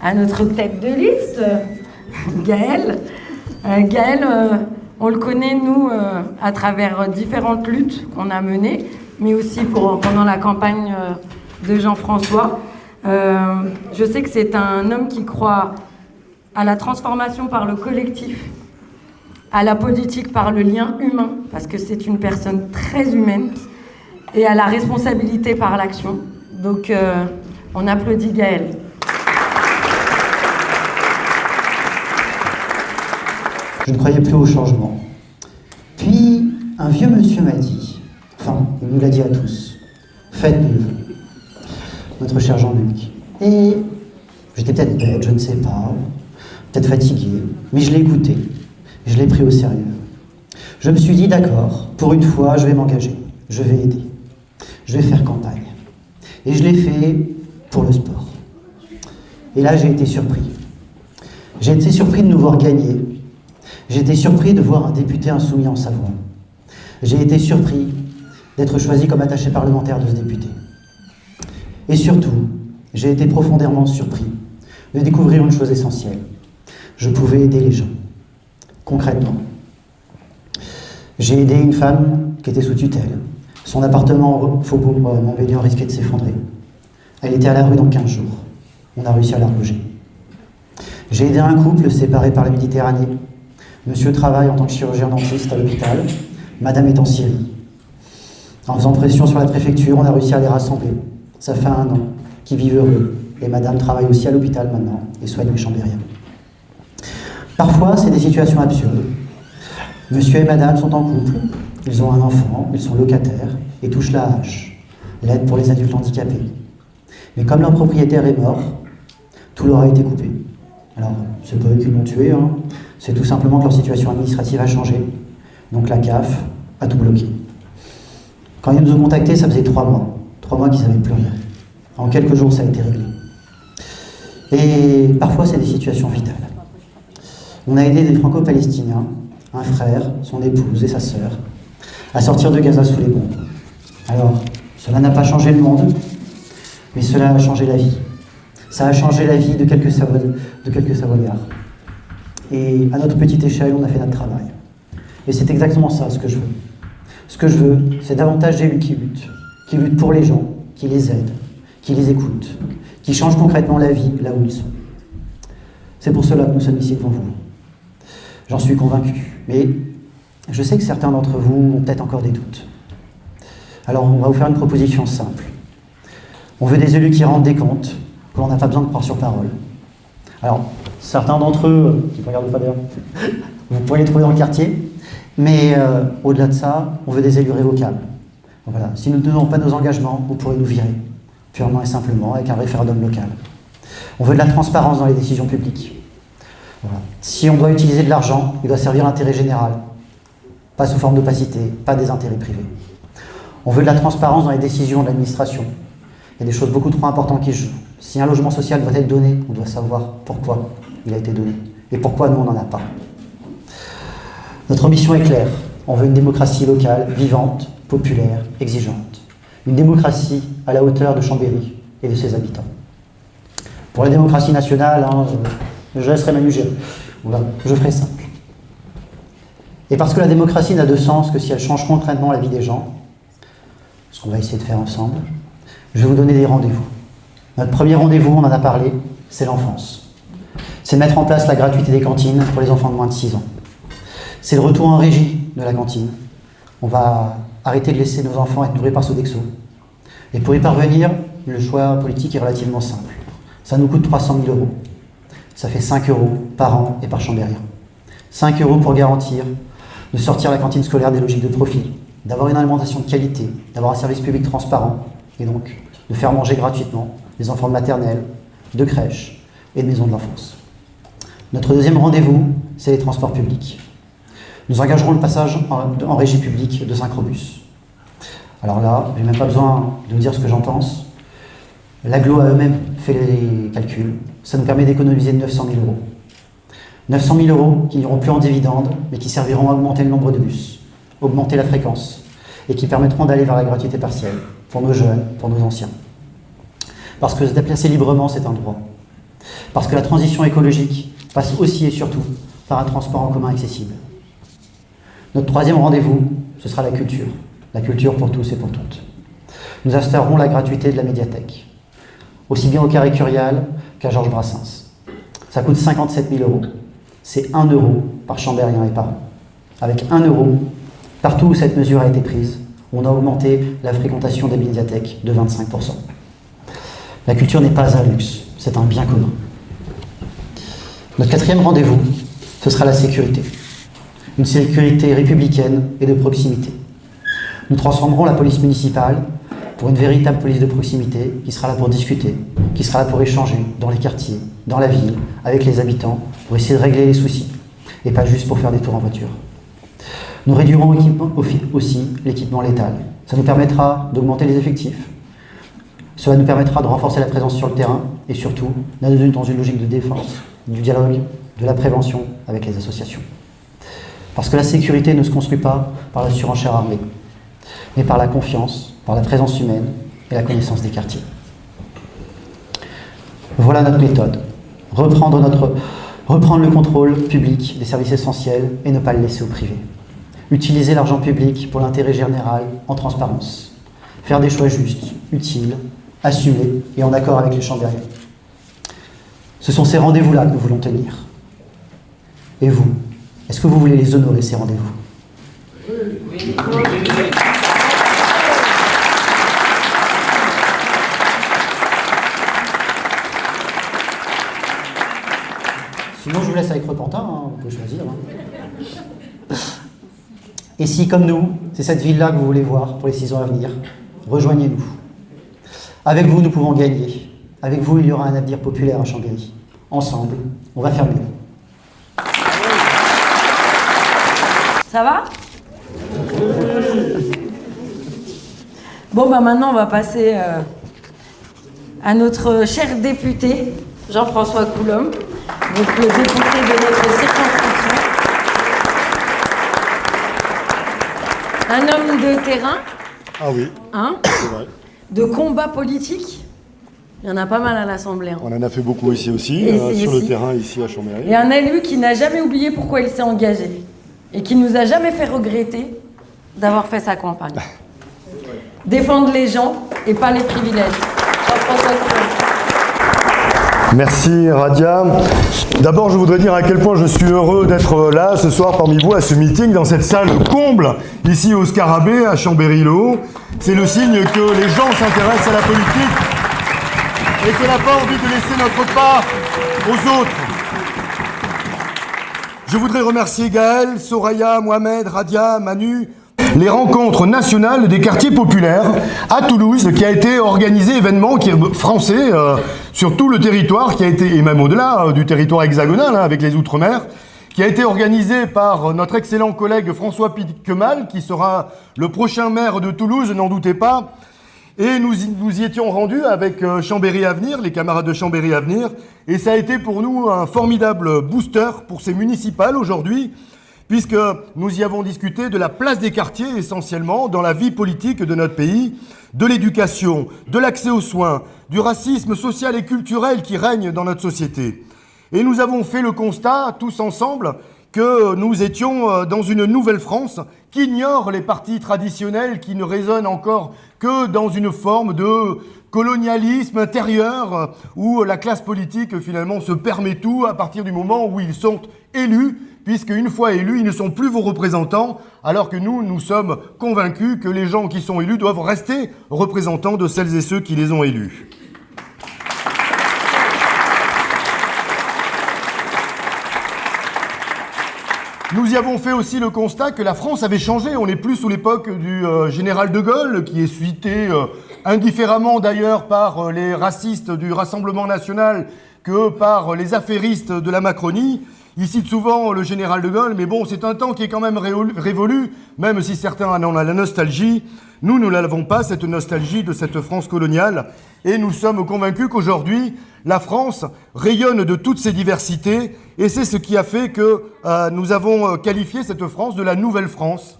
à notre tête de liste, Gaël. Gaël, on le connaît, nous, à travers différentes luttes qu'on a menées, mais aussi pendant la campagne de Jean-François. Je sais que c'est un homme qui croit à la transformation par le collectif, à la politique par le lien humain, parce que c'est une personne très humaine, et à la responsabilité par l'action. Donc, on applaudit Gaël. Je ne croyais plus au changement. Puis, un vieux monsieur m'a dit, enfin, il nous l'a dit à tous, faites mieux, notre cher Jean-Luc. Et j'étais peut-être bête, je ne sais pas, peut-être fatigué, mais je l'ai écouté, je l'ai pris au sérieux. Je me suis dit, d'accord, pour une fois, je vais m'engager, je vais aider, je vais faire campagne. Et je l'ai fait pour le sport. Et là, j'ai été surpris. J'ai été surpris de nous voir gagner. J'ai été surpris de voir un député insoumis en Savoie. J'ai été surpris d'être choisi comme attaché parlementaire de ce député. Et surtout, j'ai été profondément surpris de découvrir une chose essentielle. Je pouvais aider les gens, concrètement. J'ai aidé une femme qui était sous tutelle. Son appartement au faubourg Montbéliard risquait de s'effondrer. Elle était à la rue dans 15 jours. On a réussi à la reloger. J'ai aidé un couple séparé par la Méditerranée. Monsieur travaille en tant que chirurgien dentiste à l'hôpital. Madame est en Syrie. En faisant pression sur la préfecture, on a réussi à les rassembler. Ça fait 1 an qu'ils vivent heureux. Et madame travaille aussi à l'hôpital maintenant et soigne les Chambériens. Parfois, c'est des situations absurdes. Monsieur et madame sont en couple, ils ont un enfant, ils sont locataires et touchent la hache, l'aide pour les adultes handicapés. Mais comme leur propriétaire est mort, tout leur a été coupé. Alors, c'est pas eux qui l'ont tué, hein. C'est tout simplement que leur situation administrative a changé. Donc la CAF a tout bloqué. Quand ils nous ont contactés, ça faisait 3 mois. 3 mois qu'ils n'avaient plus rien. En quelques jours, ça a été réglé. Et parfois, c'est des situations vitales. On a aidé des Franco-Palestiniens, un frère, son épouse et sa sœur, à sortir de Gaza sous les bombes. Alors, cela n'a pas changé le monde, mais cela a changé la vie. Ça a changé la vie de quelques Savoyards. Et à notre petite échelle, on a fait notre travail. Et c'est exactement ça, ce que je veux. Ce que je veux, c'est davantage d'élus qui luttent pour les gens, qui les aident, qui les écoutent, qui changent concrètement la vie là où ils sont. C'est pour cela que nous sommes ici devant vous. J'en suis convaincu. Mais je sais que certains d'entre vous ont peut-être encore des doutes. Alors, on va vous faire une proposition simple. On veut des élus qui rendent des comptes, que l'on n'a pas besoin de croire sur parole. Alors, certains d'entre eux, qui ne regardent pas d'ailleurs, vous pourrez les trouver dans le quartier, mais au-delà de ça, on veut des élus révocables. Donc voilà, si nous ne tenons pas nos engagements, vous pourrez nous virer, purement et simplement, avec un référendum local. On veut de la transparence dans les décisions publiques. Voilà. Si on doit utiliser de l'argent, il doit servir l'intérêt général, pas sous forme d'opacité, pas des intérêts privés. On veut de la transparence dans les décisions de l'administration. Il y a des choses beaucoup trop importantes qui jouent. Si un logement social doit être donné, on doit savoir pourquoi il a été donné et pourquoi nous on n'en a pas. Notre ambition est claire. On veut une démocratie locale, vivante, populaire, exigeante. Une démocratie à la hauteur de Chambéry et de ses habitants. Pour la démocratie nationale, je laisserai Manu gérer. Voilà, je ferai simple. Et parce que la démocratie n'a de sens que si elle change concrètement la vie des gens, ce qu'on va essayer de faire ensemble, je vais vous donner des rendez-vous. Notre premier rendez-vous, on en a parlé, c'est l'enfance. C'est de mettre en place la gratuité des cantines pour les enfants de moins de 6 ans. C'est le retour en régie de la cantine. On va arrêter de laisser nos enfants être nourris par Sodexo. Et pour y parvenir, le choix politique est relativement simple. Ça nous coûte 300 000 €. Ça fait 5 € par an et par chambérien. 5 € pour garantir de sortir la cantine scolaire des logiques de profit, d'avoir une alimentation de qualité, d'avoir un service public transparent, et donc de faire manger gratuitement les enfants de maternelle, de crèche et de maisons de l'enfance. Notre deuxième rendez-vous, c'est les transports publics. Nous engagerons le passage en régie publique de Synchrobus. Alors là, je n'ai même pas besoin de vous dire ce que j'en pense. L'Aglo a eux-mêmes fait les calculs. ça nous permet d'économiser 900 000 euros. 900 000 euros qui n'iront plus en dividendes, mais qui serviront à augmenter le nombre de bus, augmenter la fréquence, et qui permettront d'aller vers la gratuité partielle, pour nos jeunes, pour nos anciens. Parce que se déplacer librement, c'est un droit. Parce que la transition écologique passe aussi et surtout par un transport en commun accessible. Notre troisième rendez-vous, ce sera la culture pour tous et pour toutes. Nous instaurerons la gratuité de la médiathèque, aussi bien au Carré Curial qu'à Georges Brassens. Ça coûte 57 000 euros. C'est 1 euro par chambérien et par an. Avec 1 euro, partout où cette mesure a été prise, on a augmenté la fréquentation des médiathèques de 25%. La culture n'est pas un luxe, c'est un bien commun. Notre quatrième rendez-vous, ce sera la sécurité. Une sécurité républicaine et de proximité. Nous transformerons la police municipale pour une véritable police de proximité qui sera là pour discuter, qui sera là pour échanger dans les quartiers, dans la ville, avec les habitants, pour essayer de régler les soucis, et pas juste pour faire des tours en voiture. Nous réduirons aussi l'équipement létal. Ça nous permettra d'augmenter les effectifs. Cela nous permettra de renforcer la présence sur le terrain et surtout dans une logique de défense, du dialogue, de la prévention avec les associations. Parce que la sécurité ne se construit pas par la surenchère armée, mais par la confiance, par la présence humaine et la connaissance des quartiers. Voilà notre méthode. Reprendre le contrôle public des services essentiels et ne pas le laisser au privé. Utiliser l'argent public pour l'intérêt général en transparence. Faire des choix justes, utiles, assumés et en accord avec les chambériens. Ce sont ces rendez-vous-là que nous voulons tenir. Et vous, est-ce que vous voulez les honorer, ces rendez-vous ? Oui. Sinon, je vous laisse avec Repentin, hein, on peut choisir. Hein. Et si, comme nous, c'est cette ville-là que vous voulez voir pour les 6 ans à venir, rejoignez-nous. Avec vous, nous pouvons gagner. Avec vous, il y aura un avenir populaire à Chambéry. Ensemble, on va faire mieux. Ça va ? Bon, maintenant, on va passer à notre cher député, Jean-François Coulombe, donc le député de notre circonscription. Un homme de terrain. Ah oui, Hein ? c'est vrai. De combat politique. Il y en a pas mal à l'Assemblée. Hein. On en a fait beaucoup ici aussi, sur le terrain ici à Chambéry. Et un élu qui n'a jamais oublié pourquoi il s'est engagé et qui nous a jamais fait regretter d'avoir fait sa campagne. Défendre les gens et pas les privilèges. Jean-François Coulombe. Merci Radia. D'abord, je voudrais dire à quel point je suis heureux d'être là ce soir parmi vous à ce meeting dans cette salle comble, ici au Scarabée, à Chambéry-le-Haut. C'est le signe que les gens s'intéressent à la politique et qu'on n'a pas envie de laisser notre part aux autres. Je voudrais remercier Gaël, Soraya, Mohamed, Radia, Manu, les rencontres nationales des quartiers populaires à Toulouse, qui a été organisé, événement qui est français sur tout le territoire, qui a été, et même au-delà du territoire hexagonal, hein, avec les Outre-mer, qui a été organisé par notre excellent collègue François Piquemal, qui sera le prochain maire de Toulouse, n'en doutez pas. Et nous y étions rendus avec Chambéry Avenir, les camarades de Chambéry Avenir, et ça a été pour nous un formidable booster pour ces municipales aujourd'hui, puisque nous y avons discuté de la place des quartiers essentiellement dans la vie politique de notre pays, de l'éducation, de l'accès aux soins, du racisme social et culturel qui règne dans notre société. Et nous avons fait le constat, tous ensemble, que nous étions dans une nouvelle France qui ignore les partis traditionnels, qui ne résonnent encore que dans une forme de colonialisme intérieur où la classe politique finalement se permet tout à partir du moment où ils sont élus, puisque une fois élus, ils ne sont plus vos représentants, alors que nous sommes convaincus que les gens qui sont élus doivent rester représentants de celles et ceux qui les ont élus. Nous y avons fait aussi le constat que la France avait changé. On n'est plus sous l'époque du général de Gaulle, qui est cité indifféremment d'ailleurs par les racistes du Rassemblement national que par les affairistes de la Macronie. Il cite souvent le général de Gaulle, mais bon, c'est un temps qui est quand même révolu, même si certains en ont la nostalgie. Nous ne l'avons pas, cette nostalgie de cette France coloniale et nous sommes convaincus qu'aujourd'hui, la France rayonne de toutes ses diversités, et c'est ce qui a fait que nous avons qualifié cette France de la Nouvelle France,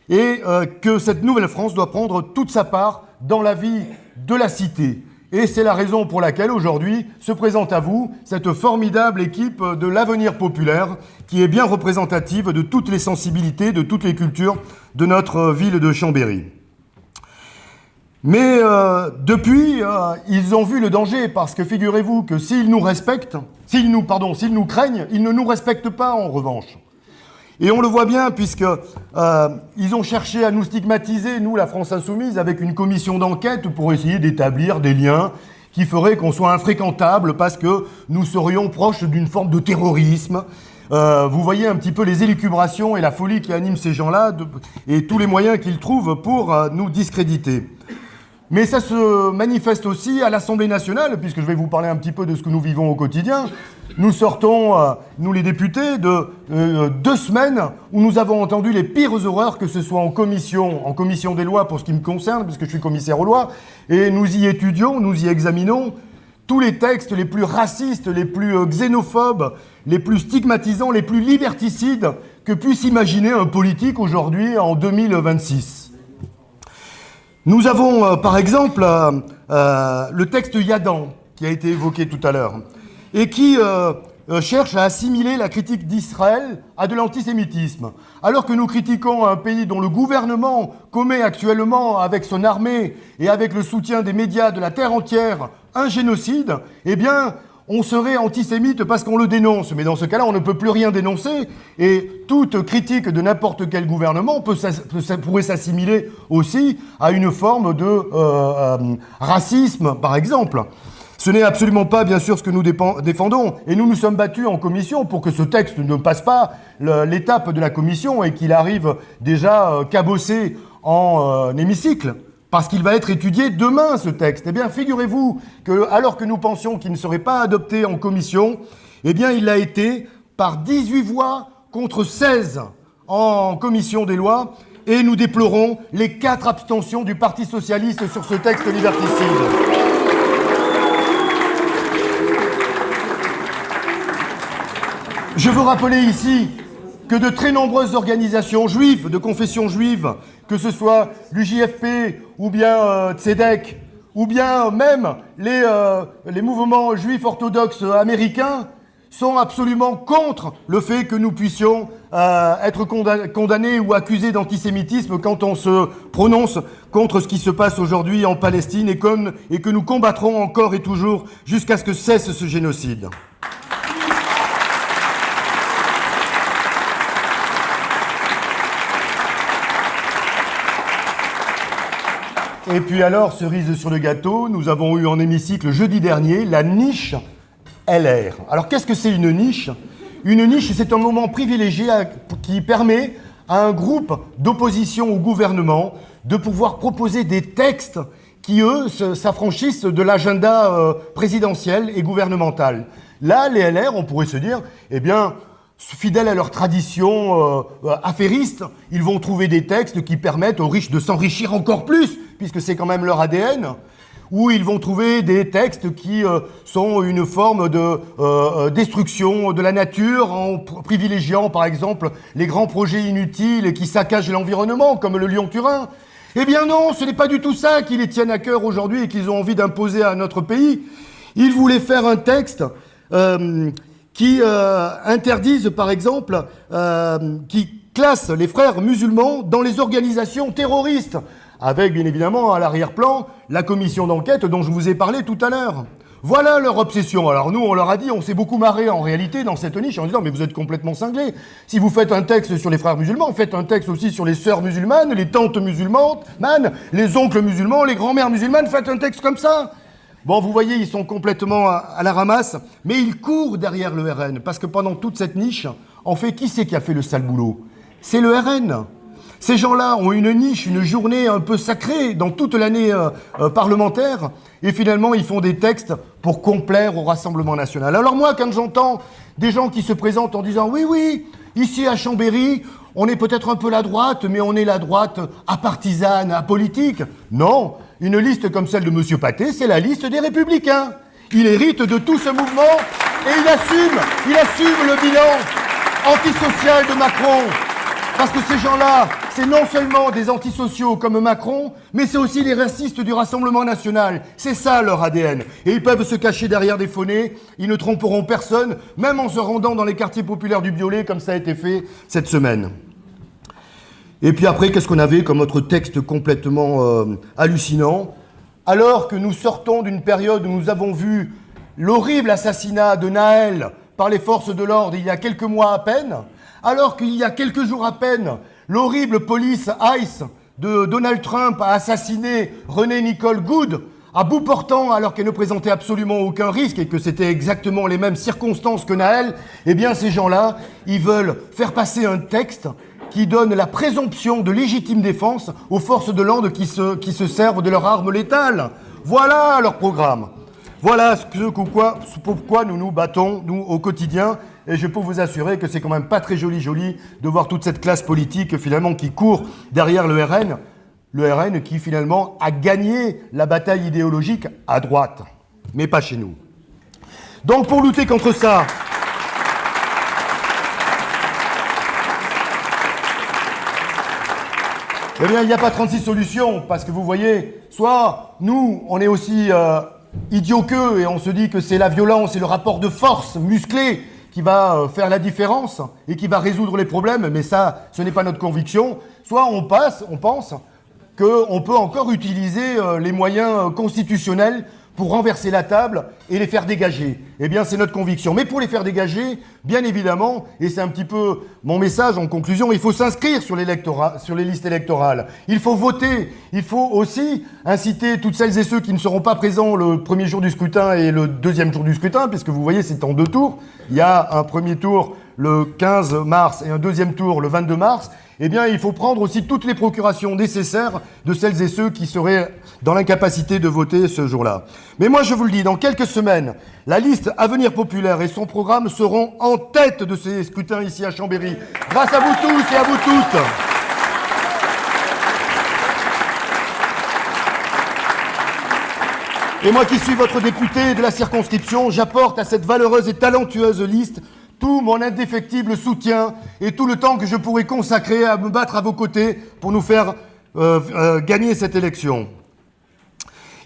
et que cette Nouvelle France doit prendre toute sa part dans la vie de la cité. Et c'est la raison pour laquelle aujourd'hui se présente à vous cette formidable équipe de l'Avenir populaire qui est bien représentative de toutes les sensibilités, de toutes les cultures de notre ville de Chambéry. Mais depuis, ils ont vu le danger parce que figurez-vous que s'ils nous respectent, s'ils nous craignent, ils ne nous respectent pas en revanche. Et on le voit bien puisque ils ont cherché à nous stigmatiser, nous, la France Insoumise, avec une commission d'enquête pour essayer d'établir des liens qui feraient qu'on soit infréquentable parce que nous serions proches d'une forme de terrorisme. Vous voyez un petit peu les élucubrations et la folie qui animent ces gens-là et tous les moyens qu'ils trouvent pour nous discréditer. Mais ça se manifeste aussi à l'Assemblée nationale, puisque je vais vous parler un petit peu de ce que nous vivons au quotidien. Nous sortons, nous les députés, de 2 semaines où nous avons entendu les pires horreurs, que ce soit en commission des lois pour ce qui me concerne, puisque je suis commissaire aux lois, et nous y étudions, nous y examinons tous les textes les plus racistes, les plus xénophobes, les plus stigmatisants, les plus liberticides que puisse imaginer un politique aujourd'hui en 2026. Nous avons, par exemple, le texte Yadan, qui a été évoqué tout à l'heure, et qui cherche à assimiler la critique d'Israël à de l'antisémitisme. Alors que nous critiquons un pays dont le gouvernement commet actuellement, avec son armée et avec le soutien des médias de la terre entière, un génocide, eh bien, on serait antisémite parce qu'on le dénonce. Mais dans ce cas-là, on ne peut plus rien dénoncer. Et toute critique de n'importe quel gouvernement pourrait s'assimiler aussi à une forme de racisme, par exemple. Ce n'est absolument pas, bien sûr, ce que nous défendons. Et nous nous sommes battus en commission pour que ce texte ne passe pas l'étape de la commission et qu'il arrive déjà cabossé en hémicycle. Parce qu'il va être étudié demain, ce texte. Eh bien, figurez-vous que, alors que nous pensions qu'il ne serait pas adopté en commission, eh bien, il l'a été par 18 voix contre 16 en commission des lois. Et nous déplorons les 4 abstentions du Parti socialiste sur ce texte liberticide. Je veux rappeler ici que de très nombreuses organisations juives, de confession juive, que ce soit l'UJFP ou bien Tzedek, ou bien même les mouvements juifs orthodoxes américains, sont absolument contre le fait que nous puissions être condamnés ou accusés d'antisémitisme quand on se prononce contre ce qui se passe aujourd'hui en Palestine et que nous combattrons encore et toujours jusqu'à ce que cesse ce génocide. Et puis alors, cerise sur le gâteau, nous avons eu en hémicycle jeudi dernier la niche LR. Alors qu'est-ce que c'est une niche ? Une niche, c'est un moment privilégié qui permet à un groupe d'opposition au gouvernement de pouvoir proposer des textes qui, eux, s'affranchissent de l'agenda présidentiel et gouvernemental. Là, les LR, on pourrait se dire, eh bien, fidèles à leur tradition affairiste, ils vont trouver des textes qui permettent aux riches de s'enrichir encore plus, puisque c'est quand même leur ADN, ou ils vont trouver des textes qui sont une forme de destruction de la nature, en privilégiant par exemple les grands projets inutiles qui saccagent l'environnement, comme le Lyon-Turin. Eh bien non, ce n'est pas du tout ça qui les tienne à cœur aujourd'hui et qu'ils ont envie d'imposer à notre pays. Ils voulaient faire un texte qui interdisent, par exemple, qui classent les frères musulmans dans les organisations terroristes, avec bien évidemment à l'arrière-plan la commission d'enquête dont je vous ai parlé tout à l'heure. Voilà leur obsession. Alors nous, on leur a dit, on s'est beaucoup marré en réalité dans cette niche en disant, mais vous êtes complètement cinglés. Si vous faites un texte sur les frères musulmans, faites un texte aussi sur les sœurs musulmanes, les tantes musulmanes, les oncles musulmans, les grands-mères musulmanes, faites un texte comme ça. Bon, vous voyez, ils sont complètement à la ramasse, mais ils courent derrière le RN, parce que pendant toute cette niche, en fait, qui c'est qui a fait le sale boulot ? C'est le RN. Ces gens-là ont une niche, une journée un peu sacrée dans toute l'année parlementaire, et finalement, ils font des textes pour complaire au Rassemblement national. Alors moi, quand j'entends des gens qui se présentent en disant « Oui, ici à Chambéry, on est peut-être un peu la droite, mais on est la droite apartisane, apolitique. » Non, Une liste comme celle de M. Pathé, c'est la liste des Républicains. Il hérite de tout ce mouvement et il assume le bilan antisocial de Macron. Parce que ces gens-là, c'est non seulement des antisociaux comme Macron, mais c'est aussi les racistes du Rassemblement national. C'est ça leur ADN. Et ils peuvent se cacher derrière des faux-nez, ils ne tromperont personne, même en se rendant dans les quartiers populaires du Biolay, comme ça a été fait cette semaine. Et puis après, qu'est-ce qu'on avait comme autre texte complètement hallucinant? Alors que nous sortons d'une période où nous avons vu l'horrible assassinat de Naël par les forces de l'ordre il y a quelques mois à peine, alors qu'il y a quelques jours à peine, l'horrible police ICE de Donald Trump a assassiné Renée Nicole Good à bout portant alors qu'elle ne présentait absolument aucun risque et que c'était exactement les mêmes circonstances que Naël, eh bien ces gens-là, ils veulent faire passer un texte qui donne la présomption de légitime défense aux forces de l'ordre qui se servent de leurs armes létales. Voilà leur programme. Voilà pourquoi nous nous battons, nous, au quotidien. Et je peux vous assurer que c'est quand même pas très joli de voir toute cette classe politique, finalement, qui court derrière le RN. Le RN qui, finalement, a gagné la bataille idéologique à droite. Mais pas chez nous. Donc, pour lutter contre ça... Eh bien, il n'y a pas 36 solutions, parce que vous voyez, soit nous, on est aussi idiots qu'eux, et on se dit que c'est la violence et le rapport de force musclé qui va faire la différence et qui va résoudre les problèmes, mais ça, ce n'est pas notre conviction. Soit on pense qu'on peut encore utiliser les moyens constitutionnels pour renverser la table et les faire dégager. Eh bien, c'est notre conviction. Mais pour les faire dégager, bien évidemment, et c'est un petit peu mon message en conclusion, il faut s'inscrire sur les listes électorales. Il faut voter. Il faut aussi inciter toutes celles et ceux qui ne seront pas présents le premier jour du scrutin et le deuxième jour du scrutin, puisque vous voyez, c'est en 2 tours. Il y a un premier tour le 15 mars et un deuxième tour le 22 mars. Eh bien, il faut prendre aussi toutes les procurations nécessaires de celles et ceux qui seraient dans l'incapacité de voter ce jour-là. Mais moi, je vous le dis, dans quelques semaines, la liste Avenir Populaire et son programme seront en tête de ces scrutins ici à Chambéry. Grâce à vous tous et à vous toutes. Et moi qui suis votre député de la circonscription, j'apporte à cette valeureuse et talentueuse liste tout mon indéfectible soutien et tout le temps que je pourrai consacrer à me battre à vos côtés pour nous faire gagner cette élection.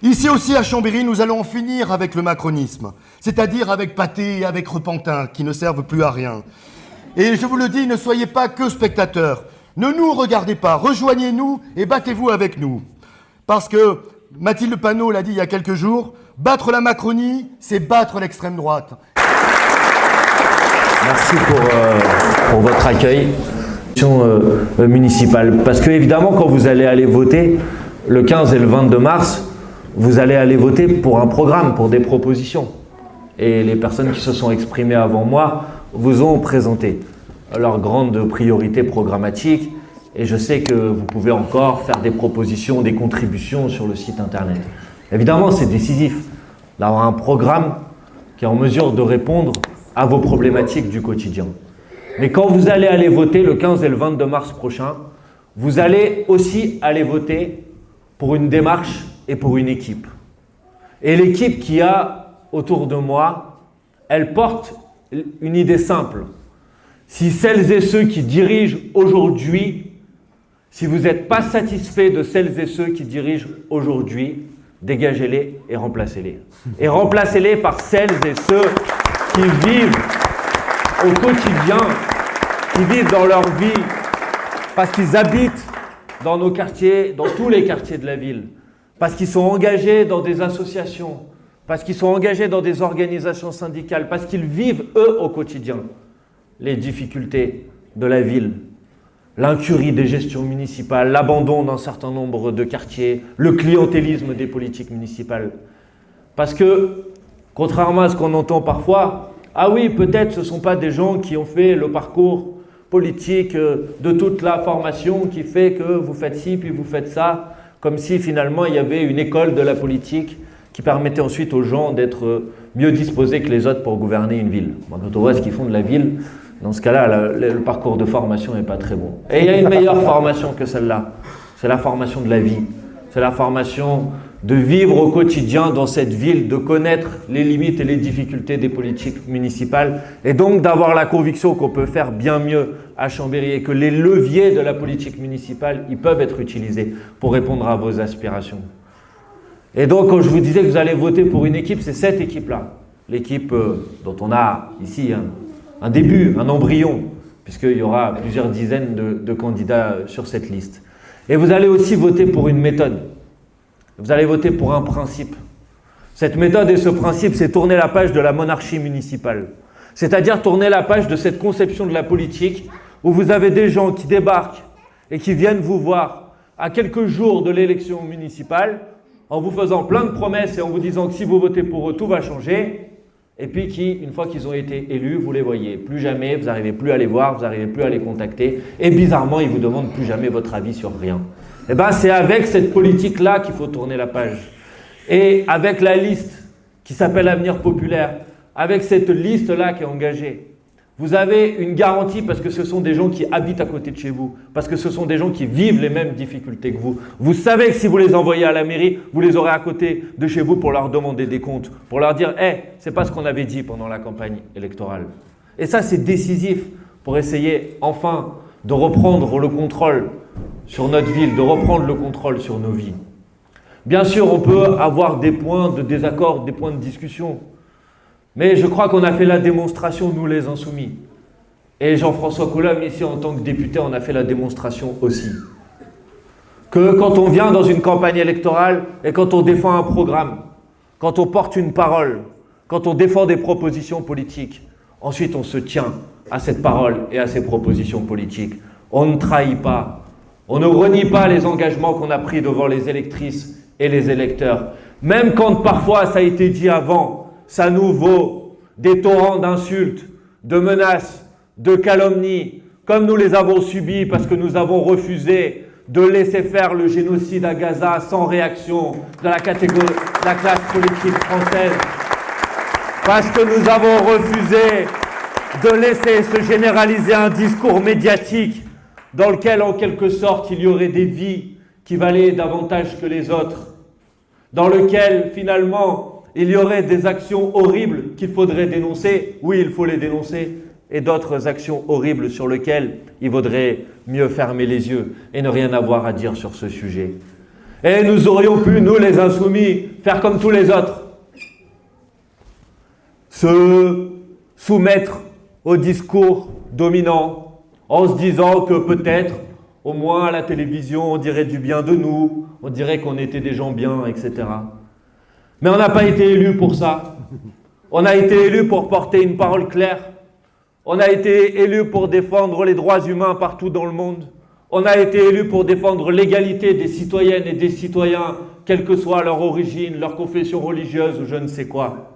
Ici aussi à Chambéry, nous allons en finir avec le macronisme, c'est-à-dire avec Pathé et avec Repentin, qui ne servent plus à rien. Et je vous le dis, ne soyez pas que spectateurs. Ne nous regardez pas, rejoignez-nous et battez-vous avec nous. Parce que, Mathilde Panot l'a dit il y a quelques jours, battre la Macronie, c'est battre l'extrême droite. Merci pour votre accueil. Municipale. Parce que évidemment, quand vous allez aller voter le 15 et le 22 mars, vous allez aller voter pour un programme, pour des propositions. Et les personnes qui se sont exprimées avant moi vous ont présenté leurs grandes priorités programmatiques. Et je sais que vous pouvez encore faire des propositions, des contributions sur le site internet. Évidemment, c'est décisif d'avoir un programme qui est en mesure de répondre à vos problématiques du quotidien. Mais quand vous allez aller voter le 15 et le 22 mars prochain, vous allez aussi aller voter pour une démarche et pour une équipe. Et l'équipe qu'il y a autour de moi, elle porte une idée simple. Si celles et ceux qui dirigent aujourd'hui, si vous n'êtes pas satisfait de celles et ceux qui dirigent aujourd'hui, dégagez-les et remplacez-les. Et remplacez-les par celles et ceux qui vivent au quotidien, qui vivent dans leur vie, parce qu'ils habitent dans nos quartiers, dans tous les quartiers de la ville, parce qu'ils sont engagés dans des associations, parce qu'ils sont engagés dans des organisations syndicales, parce qu'ils vivent, eux, au quotidien, les difficultés de la ville, l'incurie des gestions municipales, l'abandon d'un certain nombre de quartiers, le clientélisme des politiques municipales. Parce que, contrairement à ce qu'on entend parfois, ah oui, peut-être ce ne sont pas des gens qui ont fait le parcours politique de toute la formation qui fait que vous faites ci, puis vous faites ça, comme si finalement il y avait une école de la politique qui permettait ensuite aux gens d'être mieux disposés que les autres pour gouverner une ville. Bon, quand on voit ce qu'ils font de la ville, dans ce cas-là, le parcours de formation n'est pas très bon. Et il y a une meilleure formation que celle-là. C'est la formation de la vie. C'est la formation de vivre au quotidien dans cette ville, de connaître les limites et les difficultés des politiques municipales et donc d'avoir la conviction qu'on peut faire bien mieux à Chambéry et que les leviers de la politique municipale, ils peuvent être utilisés pour répondre à vos aspirations. Et donc, quand je vous disais que vous allez voter pour une équipe, c'est cette équipe-là. L'équipe dont on a ici un début, un embryon, puisqu'il y aura plusieurs dizaines de candidats sur cette liste. Et vous allez aussi voter pour une méthode. Vous allez voter pour un principe. Cette méthode et ce principe, c'est tourner la page de la monarchie municipale. C'est-à-dire tourner la page de cette conception de la politique où vous avez des gens qui débarquent et qui viennent vous voir à quelques jours de l'élection municipale en vous faisant plein de promesses et en vous disant que si vous votez pour eux, tout va changer. Et puis qui, une fois qu'ils ont été élus, vous les voyez plus jamais, vous n'arrivez plus à les voir, vous n'arrivez plus à les contacter. Et bizarrement, ils ne vous demandent plus jamais votre avis sur rien. Eh bien, c'est avec cette politique-là qu'il faut tourner la page. Et avec la liste qui s'appelle Avenir Populaire, avec cette liste-là qui est engagée, vous avez une garantie parce que ce sont des gens qui habitent à côté de chez vous, parce que ce sont des gens qui vivent les mêmes difficultés que vous. Vous savez que si vous les envoyez à la mairie, vous les aurez à côté de chez vous pour leur demander des comptes, pour leur dire « Hey, c'est pas ce qu'on avait dit pendant la campagne électorale ». Et ça, c'est décisif pour essayer enfin de reprendre le contrôle sur notre ville, de reprendre le contrôle sur nos vies. Bien sûr, on peut avoir des points de désaccord, des points de discussion. Mais je crois qu'on a fait la démonstration, nous les Insoumis. Et Jean-François Coulombe, ici en tant que député, on a fait la démonstration aussi. Que quand on vient dans une campagne électorale et quand on défend un programme, quand on porte une parole, quand on défend des propositions politiques, ensuite on se tient à cette parole et à ces propositions politiques. On ne trahit pas. On ne renie pas les engagements qu'on a pris devant les électrices et les électeurs. Même quand parfois ça a été dit avant, ça nous vaut des torrents d'insultes, de menaces, de calomnies, comme nous les avons subis parce que nous avons refusé de laisser faire le génocide à Gaza sans réaction de la classe politique française. Parce que nous avons refusé de laisser se généraliser un discours médiatique dans lequel, en quelque sorte, il y aurait des vies qui valaient davantage que les autres, dans lequel, finalement, il y aurait des actions horribles qu'il faudrait dénoncer, oui, il faut les dénoncer, et d'autres actions horribles sur lesquelles il vaudrait mieux fermer les yeux et ne rien avoir à dire sur ce sujet. Et nous aurions pu, nous les Insoumis, faire comme tous les autres, se soumettre au discours dominant, en se disant que peut-être, au moins à la télévision, on dirait du bien de nous, on dirait qu'on était des gens bien, etc. Mais on n'a pas été élus pour ça. On a été élus pour porter une parole claire. On a été élus pour défendre les droits humains partout dans le monde. On a été élus pour défendre l'égalité des citoyennes et des citoyens, quelle que soit leur origine, leur confession religieuse ou je ne sais quoi.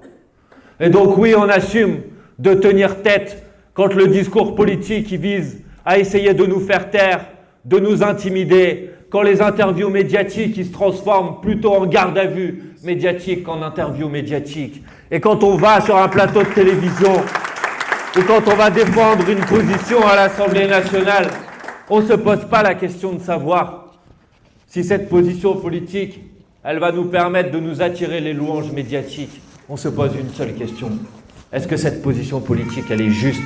Et donc oui, on assume de tenir tête quand le discours politique qui vise à essayer de nous faire taire, de nous intimider, quand les interviews médiatiques qui se transforment plutôt en garde à vue médiatique qu'en interview médiatique. Et quand on va sur un plateau de télévision ou quand on va défendre une position à l'Assemblée nationale, on ne se pose pas la question de savoir si cette position politique, elle va nous permettre de nous attirer les louanges médiatiques. On se pose une seule question. Est-ce que cette position politique, elle est juste ?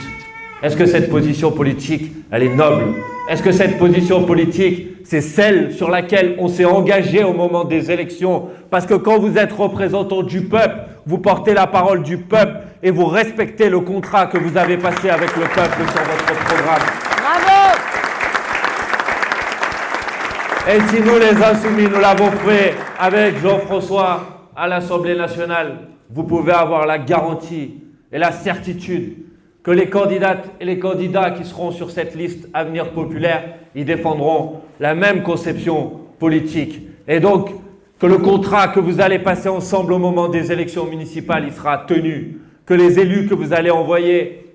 Est-ce que cette position politique, elle est noble ? Est-ce que cette position politique, c'est celle sur laquelle on s'est engagé au moment des élections ? Parce que quand vous êtes représentant du peuple, vous portez la parole du peuple et vous respectez le contrat que vous avez passé avec le peuple sur votre programme. Bravo ! Et si nous, les Insoumis, nous l'avons fait avec Jean-François à l'Assemblée nationale, vous pouvez avoir la garantie et la certitude que les candidates et les candidats qui seront sur cette liste Avenir Populaire, ils défendront la même conception politique. Et donc, que le contrat que vous allez passer ensemble au moment des élections municipales, il sera tenu. Que les élus que vous allez envoyer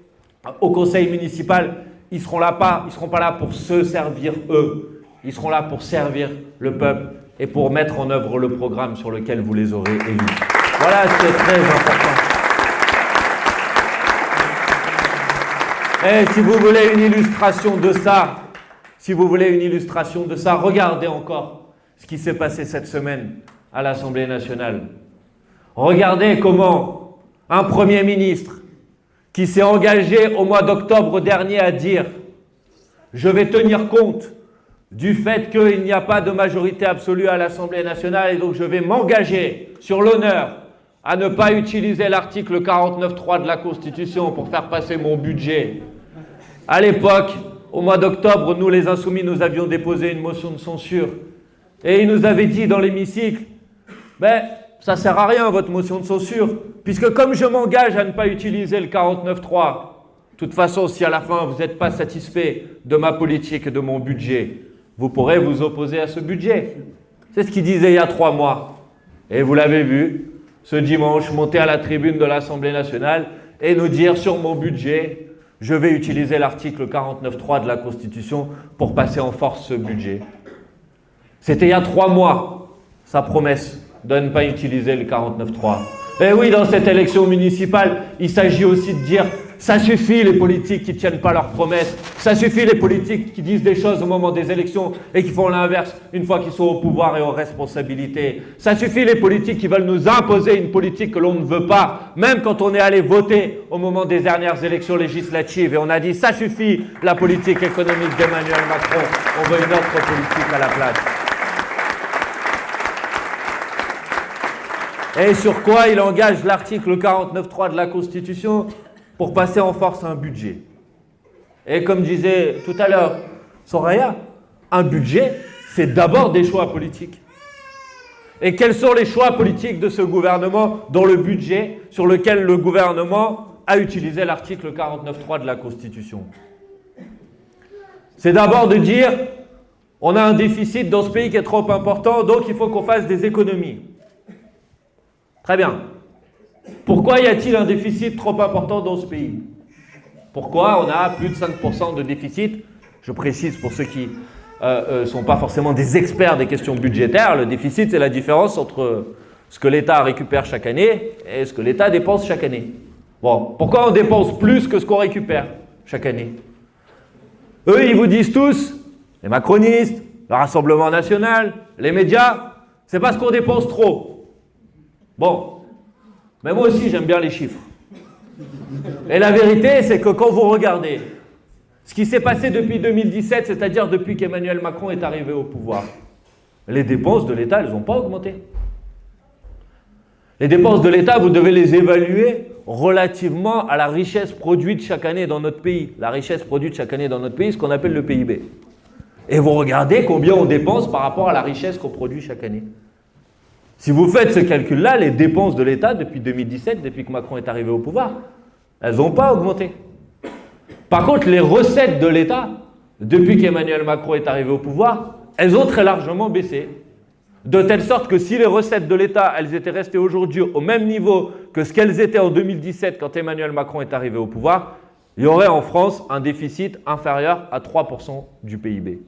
au conseil municipal, ils seront pas là pour se servir eux. Ils seront là pour servir le peuple et pour mettre en œuvre le programme sur lequel vous les aurez élus. Voilà ce qui est très important. Et si vous voulez une illustration de ça, regardez encore ce qui s'est passé cette semaine à l'Assemblée nationale. Regardez comment un Premier ministre qui s'est engagé au mois d'octobre dernier à dire « Je vais tenir compte du fait qu'il n'y a pas de majorité absolue à l'Assemblée nationale et donc je vais m'engager sur l'honneur à ne pas utiliser l'article 49.3 de la Constitution pour faire passer mon budget. » À l'époque, au mois d'octobre, nous les Insoumis, nous avions déposé une motion de censure et il nous avait dit dans l'hémicycle « Ben, ça ne sert à rien votre motion de censure, puisque comme je m'engage à ne pas utiliser le 49.3, de toute façon, si à la fin vous n'êtes pas satisfait de ma politique et de mon budget, vous pourrez vous opposer à ce budget. » C'est ce qu'il disait il y a 3 mois. Et vous l'avez vu, ce dimanche, monter à la tribune de l'Assemblée nationale et nous dire sur mon budget, je vais utiliser l'article 49.3 de la Constitution pour passer en force ce budget. C'était il y a 3 mois, sa promesse de ne pas utiliser le 49.3. Et oui, dans cette élection municipale, il s'agit aussi de dire ça suffit les politiques qui ne tiennent pas leurs promesses, ça suffit les politiques qui disent des choses au moment des élections et qui font l'inverse une fois qu'ils sont au pouvoir et aux responsabilités. Ça suffit les politiques qui veulent nous imposer une politique que l'on ne veut pas, même quand on est allé voter au moment des dernières élections législatives et on a dit ça suffit la politique économique d'Emmanuel Macron, on veut une autre politique à la place. Et sur quoi il engage l'article 49.3 de la Constitution pour passer en force un budget. Et comme disait tout à l'heure Soraya, un budget, c'est d'abord des choix politiques. Et quels sont les choix politiques de ce gouvernement dans le budget sur lequel le gouvernement a utilisé l'article 49.3 de la Constitution? C'est d'abord de dire, on a un déficit dans ce pays qui est trop important, donc il faut qu'on fasse des économies. Très bien. Pourquoi y a-t-il un déficit trop important dans ce pays? Pourquoi on a plus de 5% de déficit? Je précise pour ceux qui ne sont pas forcément des experts des questions budgétaires, le déficit c'est la différence entre ce que l'État récupère chaque année et ce que l'État dépense chaque année. Bon, pourquoi on dépense plus que ce qu'on récupère chaque année? Eux, ils vous disent tous, les macronistes, le Rassemblement national, les médias, c'est parce qu'on dépense trop. Bon, mais moi aussi j'aime bien les chiffres. Et la vérité, c'est que quand vous regardez ce qui s'est passé depuis 2017, c'est-à-dire depuis qu'Emmanuel Macron est arrivé au pouvoir, les dépenses de l'État, elles n'ont pas augmenté. Les dépenses de l'État, vous devez les évaluer relativement à la richesse produite chaque année dans notre pays. La richesse produite chaque année dans notre pays, ce qu'on appelle le PIB. Et vous regardez combien on dépense par rapport à la richesse qu'on produit chaque année. Si vous faites ce calcul-là, les dépenses de l'État depuis 2017, depuis que Macron est arrivé au pouvoir, elles n'ont pas augmenté. Par contre, les recettes de l'État, depuis qu'Emmanuel Macron est arrivé au pouvoir, elles ont très largement baissé. De telle sorte que si les recettes de l'État, elles étaient restées aujourd'hui au même niveau que ce qu'elles étaient en 2017 quand Emmanuel Macron est arrivé au pouvoir, il y aurait en France un déficit inférieur à 3% du PIB.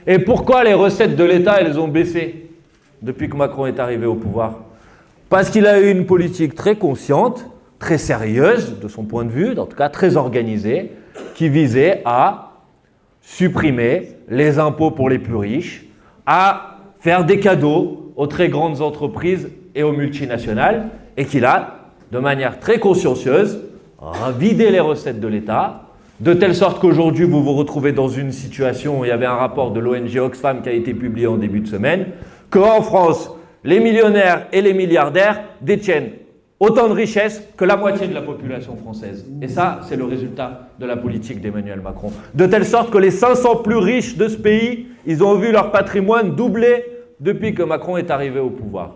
Et pourquoi les recettes de l'État, elles ont baissé depuis que Macron est arrivé au pouvoir? Parce qu'il a eu une politique très consciente, très sérieuse de son point de vue, en tout cas très organisée, qui visait à supprimer les impôts pour les plus riches, à faire des cadeaux aux très grandes entreprises et aux multinationales, et qu'il a, de manière très consciencieuse, vidé les recettes de l'État, de telle sorte qu'aujourd'hui vous vous retrouvez dans une situation où il y avait un rapport de l'ONG Oxfam qui a été publié en début de semaine, qu'en France, les millionnaires et les milliardaires détiennent autant de richesses que la moitié de la population française. Et ça, c'est le résultat de la politique d'Emmanuel Macron. De telle sorte que les 500 plus riches de ce pays, ils ont vu leur patrimoine doubler depuis que Macron est arrivé au pouvoir.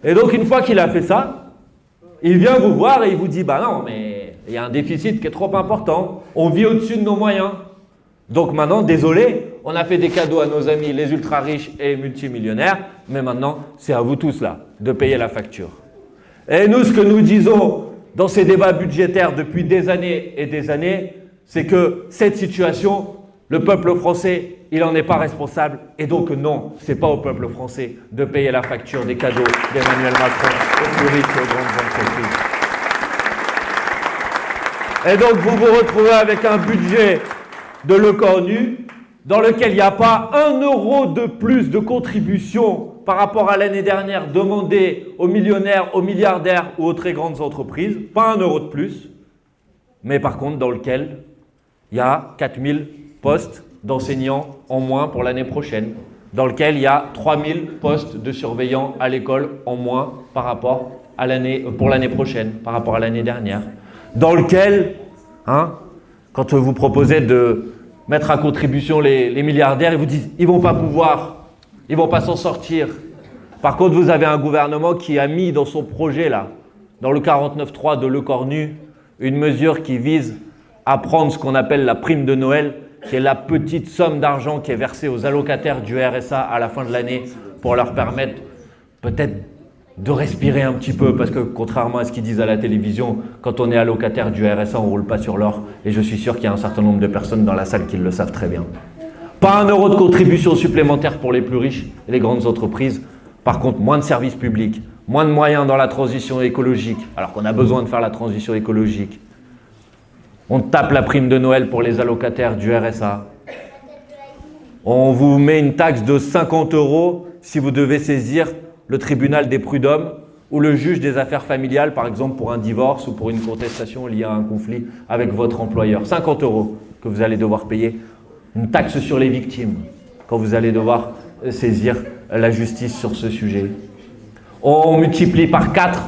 Et donc, une fois qu'il a fait ça, il vient vous voir et il vous dit « Bah non, mais il y a un déficit qui est trop important, on vit au-dessus de nos moyens. Donc maintenant, désolé, on a fait des cadeaux à nos amis les ultra-riches et multimillionnaires, mais maintenant, c'est à vous tous là de payer la facture. » Et nous, ce que nous disons dans ces débats budgétaires depuis des années et des années, c'est que cette situation, le peuple français, il n'en est pas responsable. Et donc non, ce n'est pas au peuple français de payer la facture des cadeaux d'Emmanuel Macron aux plus riches et aux grandes entreprises. Et donc vous vous retrouvez avec un budget de Le Cornu dans lequel il n'y a pas 1 euro de plus de contribution par rapport à l'année dernière, demandé aux millionnaires, aux milliardaires ou aux très grandes entreprises, pas 1 euro de plus, mais par contre dans lequel il y a 4000 postes d'enseignants en moins pour l'année prochaine, dans lequel il y a 3000 postes de surveillants à l'école en moins par rapport à pour l'année prochaine, par rapport à l'année dernière, dans lequel, quand vous proposez de mettre à contribution les milliardaires, ils vous disent ils vont pas pouvoir, ils vont pas s'en sortir. Par contre, vous avez un gouvernement qui a mis dans son projet là, dans le 49.3 de Lecornu, une mesure qui vise à prendre ce qu'on appelle la prime de Noël, qui est la petite somme d'argent qui est versée aux allocataires du RSA à la fin de l'année pour leur permettre peut-être de respirer un petit peu, parce que contrairement à ce qu'ils disent à la télévision, quand on est allocataire du RSA, on ne roule pas sur l'or, et je suis sûr qu'il y a un certain nombre de personnes dans la salle qui le savent très bien. Pas 1 euro de contribution supplémentaire pour les plus riches et les grandes entreprises. Par contre, moins de services publics, moins de moyens dans la transition écologique, alors qu'on a besoin de faire la transition écologique. On tape la prime de Noël pour les allocataires du RSA. On vous met une taxe de 50 € si vous devez saisir le tribunal des prud'hommes ou le juge des affaires familiales, par exemple pour un divorce ou pour une contestation liée à un conflit avec votre employeur. 50 € que vous allez devoir payer. Une taxe sur les victimes quand vous allez devoir saisir la justice sur ce sujet. On multiplie par 4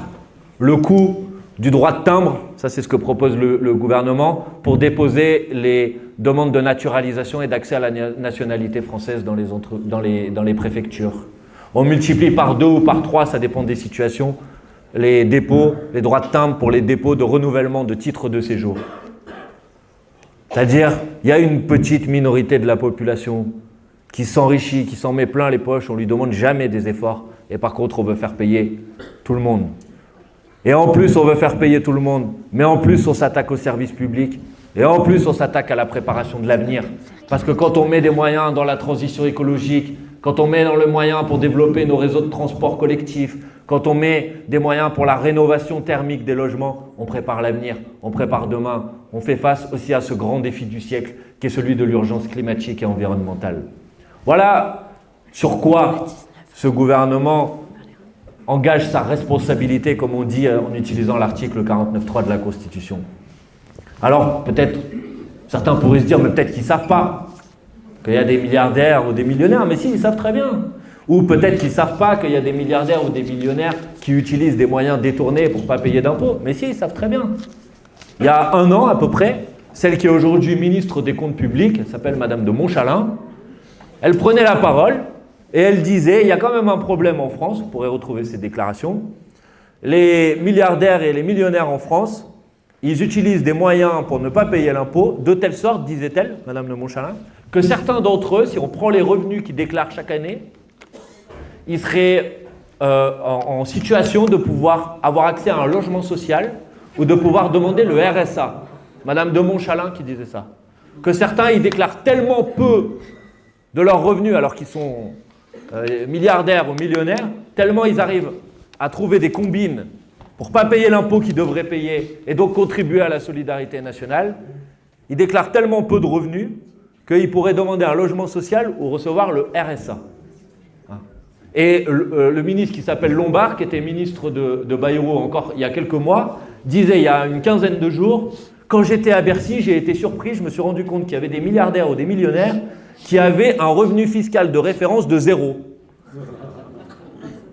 le coût du droit de timbre, ça c'est ce que propose le gouvernement, pour déposer les demandes de naturalisation et d'accès à la nationalité française dans les préfectures. On multiplie par 2 ou par 3, ça dépend des situations, les droits de timbre pour les dépôts de renouvellement de titres de séjour. C'est-à-dire, il y a une petite minorité de la population qui s'enrichit, qui s'en met plein les poches, on ne lui demande jamais des efforts, et par contre on veut faire payer tout le monde. Et en plus on veut faire payer tout le monde, mais en plus on s'attaque au service public, et en plus on s'attaque à la préparation de l'avenir. Parce que quand on met des moyens dans la transition écologique, quand on met dans le moyen pour développer nos réseaux de transport collectif, quand on met des moyens pour la rénovation thermique des logements, on prépare l'avenir, on prépare demain. On fait face aussi à ce grand défi du siècle qui est celui de l'urgence climatique et environnementale. Voilà sur quoi ce gouvernement engage sa responsabilité, comme on dit en utilisant l'article 49.3 de la Constitution. Alors peut-être, certains pourraient se dire, mais peut-être qu'ils ne savent pas qu'il y a des milliardaires ou des millionnaires, mais si, ils savent très bien. Ou peut-être qu'ils ne savent pas qu'il y a des milliardaires ou des millionnaires qui utilisent des moyens détournés pour ne pas payer d'impôts. Mais si, ils savent très bien. Il y a 1 an à peu près, celle qui est aujourd'hui ministre des Comptes publics, elle s'appelle Madame de Montchalin, elle prenait la parole et elle disait, il y a quand même un problème en France, vous pourrez retrouver ces déclarations, les milliardaires et les millionnaires en France, ils utilisent des moyens pour ne pas payer l'impôt, de telle sorte, disait-elle, Madame de Montchalin, que certains d'entre eux, si on prend les revenus qu'ils déclarent chaque année, ils seraient en situation de pouvoir avoir accès à un logement social ou de pouvoir demander le RSA. Madame de Montchalin qui disait ça. Que certains, ils déclarent tellement peu de leurs revenus alors qu'ils sont milliardaires ou millionnaires, tellement ils arrivent à trouver des combines pour ne pas payer l'impôt qu'ils devraient payer et donc contribuer à la solidarité nationale. Ils déclarent tellement peu de revenus qu'ils pourraient demander un logement social ou recevoir le RSA. Et le ministre qui s'appelle Lombard, qui était ministre de Bayrou encore il y a quelques mois, disait il y a une quinzaine de jours, quand j'étais à Bercy, j'ai été surpris, je me suis rendu compte qu'il y avait des milliardaires ou des millionnaires qui avaient un revenu fiscal de référence de 0.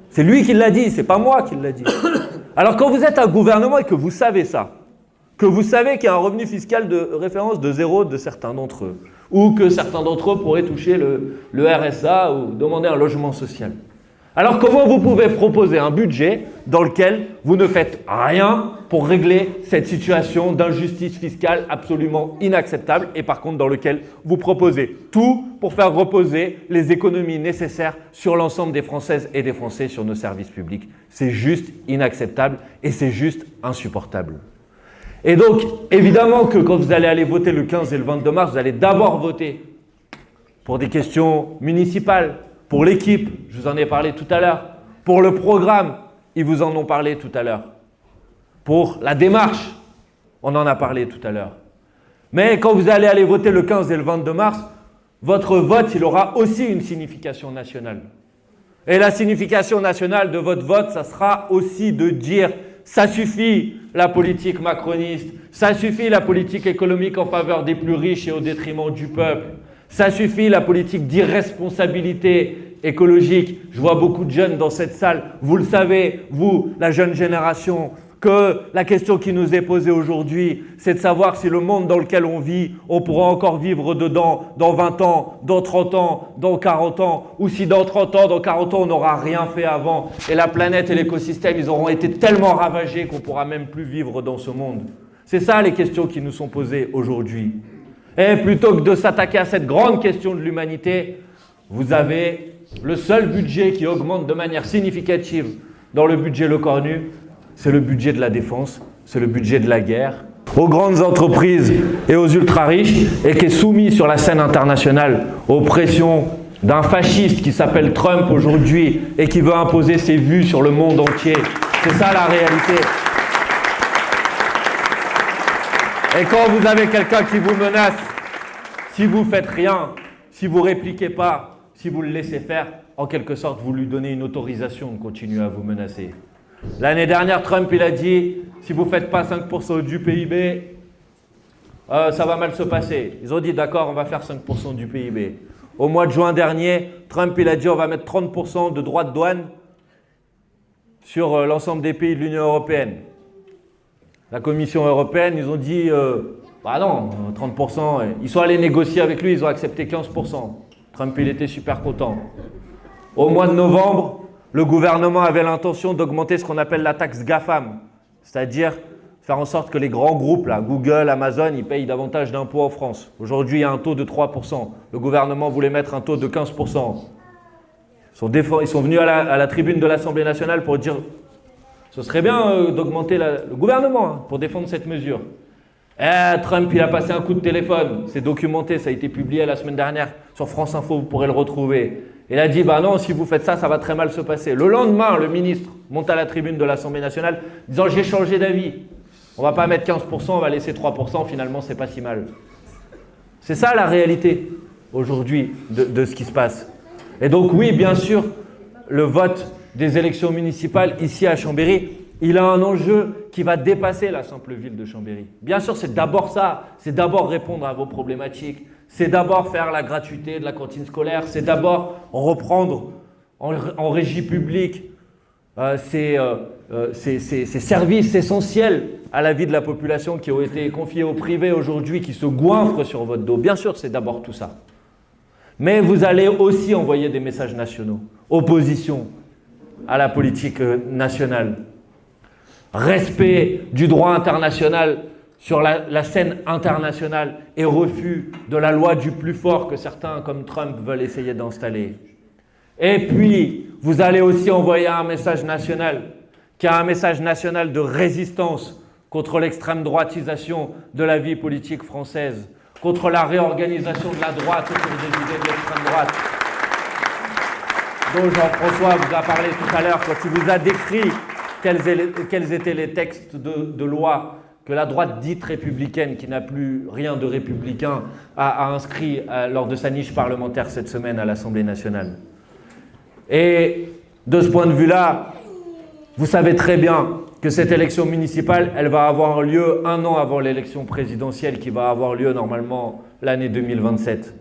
C'est lui qui l'a dit, c'est pas moi qui l'a dit. Alors quand vous êtes un gouvernement et que vous savez ça, que vous savez qu'il y a un revenu fiscal de référence de 0 de certains d'entre eux, ou que certains d'entre eux pourraient toucher le RSA ou demander un logement social. Alors comment vous pouvez proposer un budget dans lequel vous ne faites rien pour régler cette situation d'injustice fiscale absolument inacceptable et par contre dans lequel vous proposez tout pour faire reposer les économies nécessaires sur l'ensemble des Françaises et des Français sur nos services publics. C'est juste inacceptable et c'est juste insupportable. Et donc, évidemment que quand vous allez aller voter le 15 et le 22 mars, vous allez d'abord voter pour des questions municipales, pour l'équipe, je vous en ai parlé tout à l'heure, pour le programme, ils vous en ont parlé tout à l'heure, pour la démarche, on en a parlé tout à l'heure. Mais quand vous allez aller voter le 15 et le 22 mars, votre vote, il aura aussi une signification nationale. Et la signification nationale de votre vote, ça sera aussi de dire ça suffit la politique macroniste, ça suffit la politique économique en faveur des plus riches et au détriment du peuple, ça suffit la politique d'irresponsabilité écologique. Je vois beaucoup de jeunes dans cette salle, vous le savez, vous, la jeune génération, que la question qui nous est posée aujourd'hui, c'est de savoir si le monde dans lequel on vit, on pourra encore vivre dedans dans 20 ans, dans 30 ans, dans 40 ans, ou si dans 30 ans, dans 40 ans, on n'aura rien fait avant et la planète et l'écosystème, ils auront été tellement ravagés qu'on ne pourra même plus vivre dans ce monde. C'est ça les questions qui nous sont posées aujourd'hui. Et plutôt que de s'attaquer à cette grande question de l'humanité, vous avez le seul budget qui augmente de manière significative dans le budget Le Cornu, c'est le budget de la défense, c'est le budget de la guerre, aux grandes entreprises et aux ultra-riches, et qui est soumis sur la scène internationale aux pressions d'un fasciste qui s'appelle Trump aujourd'hui et qui veut imposer ses vues sur le monde entier. C'est ça la réalité. Et quand vous avez quelqu'un qui vous menace, si vous ne faites rien, si vous ne répliquez pas, si vous le laissez faire, en quelque sorte, vous lui donnez une autorisation de continuer à vous menacer. L'année dernière, Trump, il a dit, si vous ne faites pas 5% du PIB, ça va mal se passer. Ils ont dit, d'accord, on va faire 5% du PIB. Au mois de juin dernier, Trump, il a dit, on va mettre 30% de droits de douane sur l'ensemble des pays de l'Union européenne. La Commission européenne, ils ont dit, bah non, 30%. Ils sont allés négocier avec lui, ils ont accepté 15%. Trump, il était super content. Au mois de novembre, le gouvernement avait l'intention d'augmenter ce qu'on appelle la taxe GAFAM, c'est-à-dire faire en sorte que les grands groupes, là, Google, Amazon, ils payent davantage d'impôts en France. Aujourd'hui, il y a un taux de 3%. Le gouvernement voulait mettre un taux de 15%. Ils sont venus à la tribune de l'Assemblée nationale pour dire ce serait bien d'augmenter le gouvernement pour défendre cette mesure. Trump, il a passé un coup de téléphone. C'est documenté, ça a été publié la semaine dernière sur France Info, vous pourrez le retrouver. Il a dit, bah non, si vous faites ça, ça va très mal se passer. Le lendemain, le ministre monte à la tribune de l'Assemblée nationale disant, j'ai changé d'avis. On ne va pas mettre 15%, on va laisser 3%, finalement, c'est pas si mal. C'est ça la réalité aujourd'hui de ce qui se passe. Et donc oui, bien sûr, le vote des élections municipales ici à Chambéry, il a un enjeu qui va dépasser la simple ville de Chambéry. Bien sûr, c'est d'abord ça, c'est d'abord répondre à vos problématiques, c'est d'abord faire la gratuité de la cantine scolaire, c'est d'abord reprendre en régie publique ces services essentiels à la vie de la population qui ont été confiés au privé aujourd'hui, qui se goinfrent sur votre dos. Bien sûr, c'est d'abord tout ça. Mais vous allez aussi envoyer des messages nationaux. Opposition à la politique nationale. Respect du droit international sur la scène internationale et refus de la loi du plus fort que certains comme Trump veulent essayer d'installer. Et puis, vous allez aussi envoyer un message national, qui est un message national de résistance contre l'extrême droitisation de la vie politique française, contre la réorganisation de la droite autour des idées de l'extrême droite, dont Jean-François vous a parlé tout à l'heure quand il vous a décrit quels étaient les textes de loi que la droite dite républicaine, qui n'a plus rien de républicain, a inscrit lors de sa niche parlementaire cette semaine à l'Assemblée nationale. Et de ce point de vue-là, vous savez très bien que cette élection municipale, elle va avoir lieu 1 an avant l'élection présidentielle qui va avoir lieu normalement l'année 2027.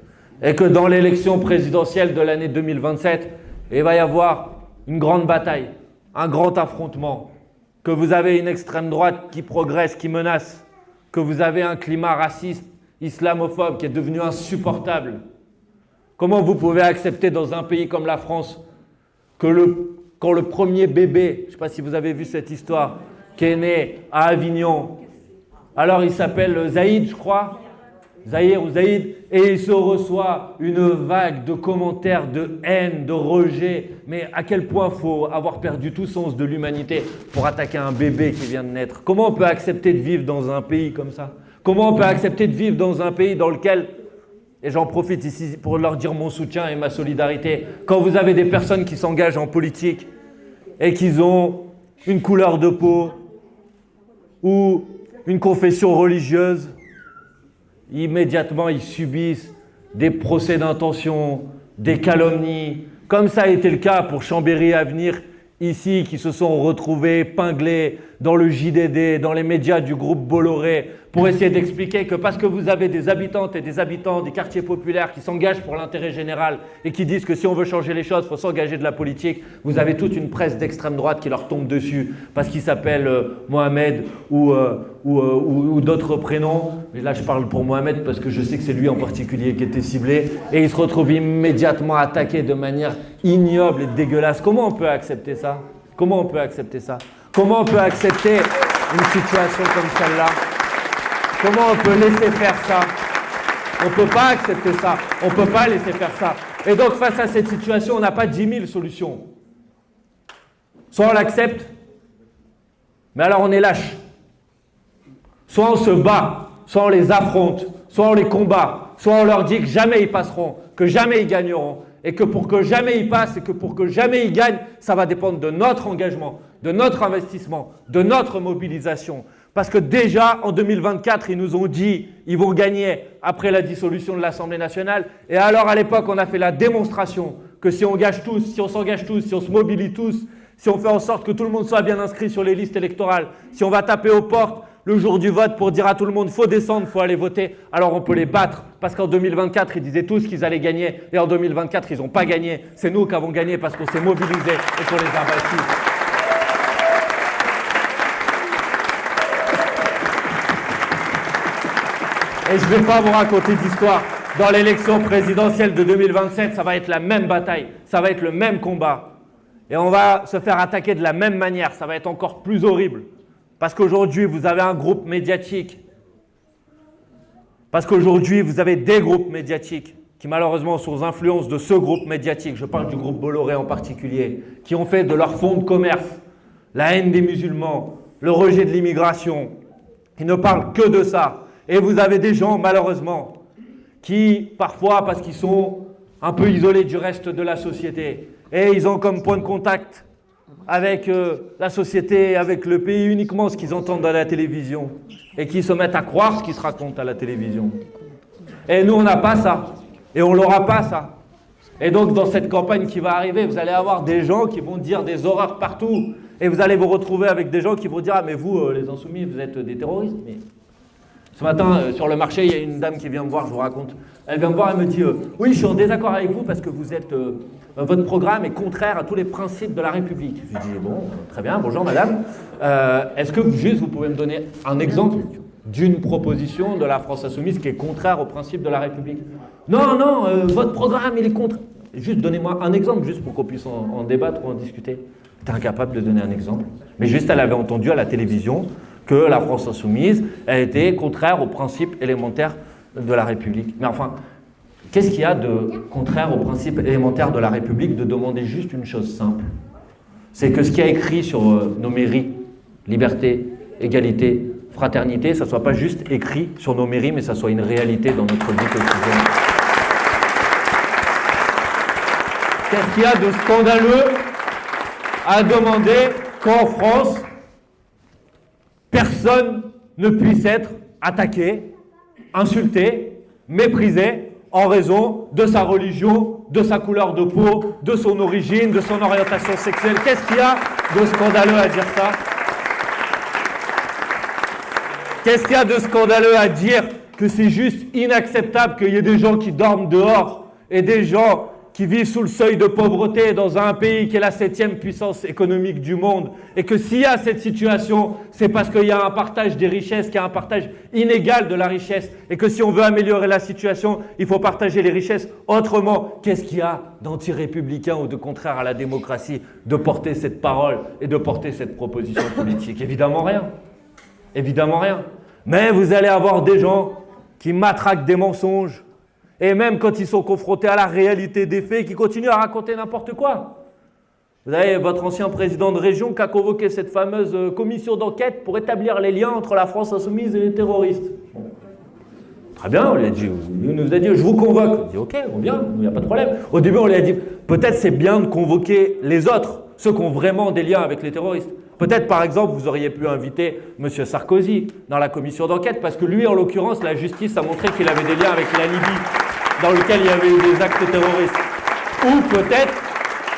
Et que dans l'élection présidentielle de l'année 2027, il va y avoir une grande bataille, un grand affrontement, que vous avez une extrême droite qui progresse, qui menace, que vous avez un climat raciste, islamophobe qui est devenu insupportable. Comment vous pouvez accepter dans un pays comme la France que quand le premier bébé, je ne sais pas si vous avez vu cette histoire, qui est né à Avignon, alors il s'appelle Zaïd, je crois, Zahir ou Zaïd, et il se reçoit une vague de commentaires, de haine, de rejet. Mais à quel point il faut avoir perdu tout sens de l'humanité pour attaquer un bébé qui vient de naître? Comment on peut accepter de vivre dans un pays comme ça? Comment on peut accepter de vivre dans un pays dans lequel, et j'en profite ici pour leur dire mon soutien et ma solidarité, quand vous avez des personnes qui s'engagent en politique et qui ont une couleur de peau ou une confession religieuse, immédiatement ils subissent des procès d'intention, des calomnies, comme ça a été le cas pour Chambéry Avenir, ici, qui se sont retrouvés épinglés dans le JDD, dans les médias du groupe Bolloré, pour essayer d'expliquer que parce que vous avez des habitantes et des habitants des quartiers populaires qui s'engagent pour l'intérêt général et qui disent que si on veut changer les choses, il faut s'engager de la politique, vous avez toute une presse d'extrême droite qui leur tombe dessus parce qu'ils s'appellent Mohamed ou d'autres prénoms. Mais là, je parle pour Mohamed parce que je sais que c'est lui en particulier qui était ciblé. Et ils se retrouvent immédiatement attaqués de manière ignoble et dégueulasse. Comment on peut accepter ça? Comment on peut accepter ça? Comment on peut accepter une situation comme celle-là? Comment on peut laisser faire ça? On ne peut pas accepter ça. On ne peut pas laisser faire ça. Et donc, face à cette situation, on n'a pas 10 000 solutions. Soit on l'accepte, mais alors on est lâche. Soit on se bat, soit on les affronte, soit on les combat, soit on leur dit que jamais ils passeront, que jamais ils gagneront, et que pour que jamais ils passent et que pour que jamais ils gagnent, ça va dépendre de notre engagement, de notre investissement, de notre mobilisation. Parce que déjà, en 2024, ils nous ont dit qu'ils vont gagner après la dissolution de l'Assemblée nationale. Et alors, à l'époque, on a fait la démonstration que si on gage tous, si on s'engage tous, si on se mobilise tous, si on fait en sorte que tout le monde soit bien inscrit sur les listes électorales, si on va taper aux portes le jour du vote pour dire à tout le monde « faut descendre, faut aller voter », alors on peut les battre. Parce qu'en 2024, ils disaient tous qu'ils allaient gagner. Et en 2024, ils n'ont pas gagné. C'est nous qui avons gagné parce qu'on s'est mobilisés et qu'on les a battus. Et je ne vais pas vous raconter d'histoire. Dans l'élection présidentielle de 2027, ça va être la même bataille, ça va être le même combat. Et on va se faire attaquer de la même manière, ça va être encore plus horrible. Parce qu'aujourd'hui, vous avez un groupe médiatique. Parce qu'aujourd'hui, vous avez des groupes médiatiques qui malheureusement sont sous influence de ce groupe médiatique, je parle du groupe Bolloré en particulier, qui ont fait de leur fonds de commerce la haine des musulmans, le rejet de l'immigration. Ils ne parlent que de ça. Et vous avez des gens, malheureusement, qui, parfois, parce qu'ils sont un peu isolés du reste de la société, et ils ont comme point de contact avec la société, avec le pays, uniquement ce qu'ils entendent à la télévision, et qui se mettent à croire ce qui se raconte à la télévision. Et nous, on n'a pas ça, et on n'aura pas ça. Et donc, dans cette campagne qui va arriver, vous allez avoir des gens qui vont dire des horreurs partout, et vous allez vous retrouver avec des gens qui vont dire « Ah, mais vous, les insoumis, vous êtes des terroristes. » Mais ce matin, sur le marché, il y a une dame qui vient me voir, je vous raconte. Elle vient me voir, elle me dit oui, je suis en désaccord avec vous parce que vous êtes, votre programme est contraire à tous les principes de la République. Je lui dis bon, très bien, bonjour madame. Est-ce que vous pouvez me donner un exemple d'une proposition de la France Insoumise qui est contraire aux principes de la République? Non, votre programme, il est contraire. Juste donnez-moi un exemple, juste pour qu'on puisse en débattre ou en discuter. Tu es incapable de donner un exemple. Mais juste, elle avait entendu à la télévision que la France Insoumise a été contraire aux principes élémentaires de la République. Mais enfin, qu'est-ce qu'il y a de contraire aux principes élémentaires de la République de demander juste une chose simple? C'est que ce qui est écrit sur nos mairies, liberté, égalité, fraternité, ça ne soit pas juste écrit sur nos mairies, mais ça soit une réalité dans notre vie quotidienne. Qu'est-ce qu'il y a de scandaleux à demander qu'en France, personne ne puisse être attaqué, insulté, méprisé en raison de sa religion, de sa couleur de peau, de son origine, de son orientation sexuelle? Qu'est-ce qu'il y a de scandaleux à dire ça? Qu'est-ce qu'il y a de scandaleux à dire que c'est juste inacceptable qu'il y ait des gens qui dorment dehors et des gens qui vivent sous le seuil de pauvreté dans un pays qui est la 7e puissance économique du monde, et que s'il y a cette situation, c'est parce qu'il y a un partage des richesses, qu'il y a un partage inégal de la richesse, et que si on veut améliorer la situation, il faut partager les richesses autrement. Qu'est-ce qu'il y a d'anti-républicain ou de contraire à la démocratie de porter cette parole et de porter cette proposition politique? Évidemment rien. Évidemment rien. Mais vous allez avoir des gens qui matraquent des mensonges, et même quand ils sont confrontés à la réalité des faits, qui continuent à raconter n'importe quoi. Vous avez votre ancien président de région qui a convoqué cette fameuse commission d'enquête pour établir les liens entre la France Insoumise et les terroristes. Bon. Très bien, on lui a dit, il nous a dit, je vous convoque. On dit, ok, on vient, il n'y a pas de problème. Au début, on lui a dit, peut-être c'est bien de convoquer les autres, ceux qui ont vraiment des liens avec les terroristes. Peut-être, par exemple, vous auriez pu inviter M. Sarkozy dans la commission d'enquête, parce que lui, en l'occurrence, la justice a montré qu'il avait des liens avec la Libye, dans lequel il y avait eu des actes terroristes. Ou peut-être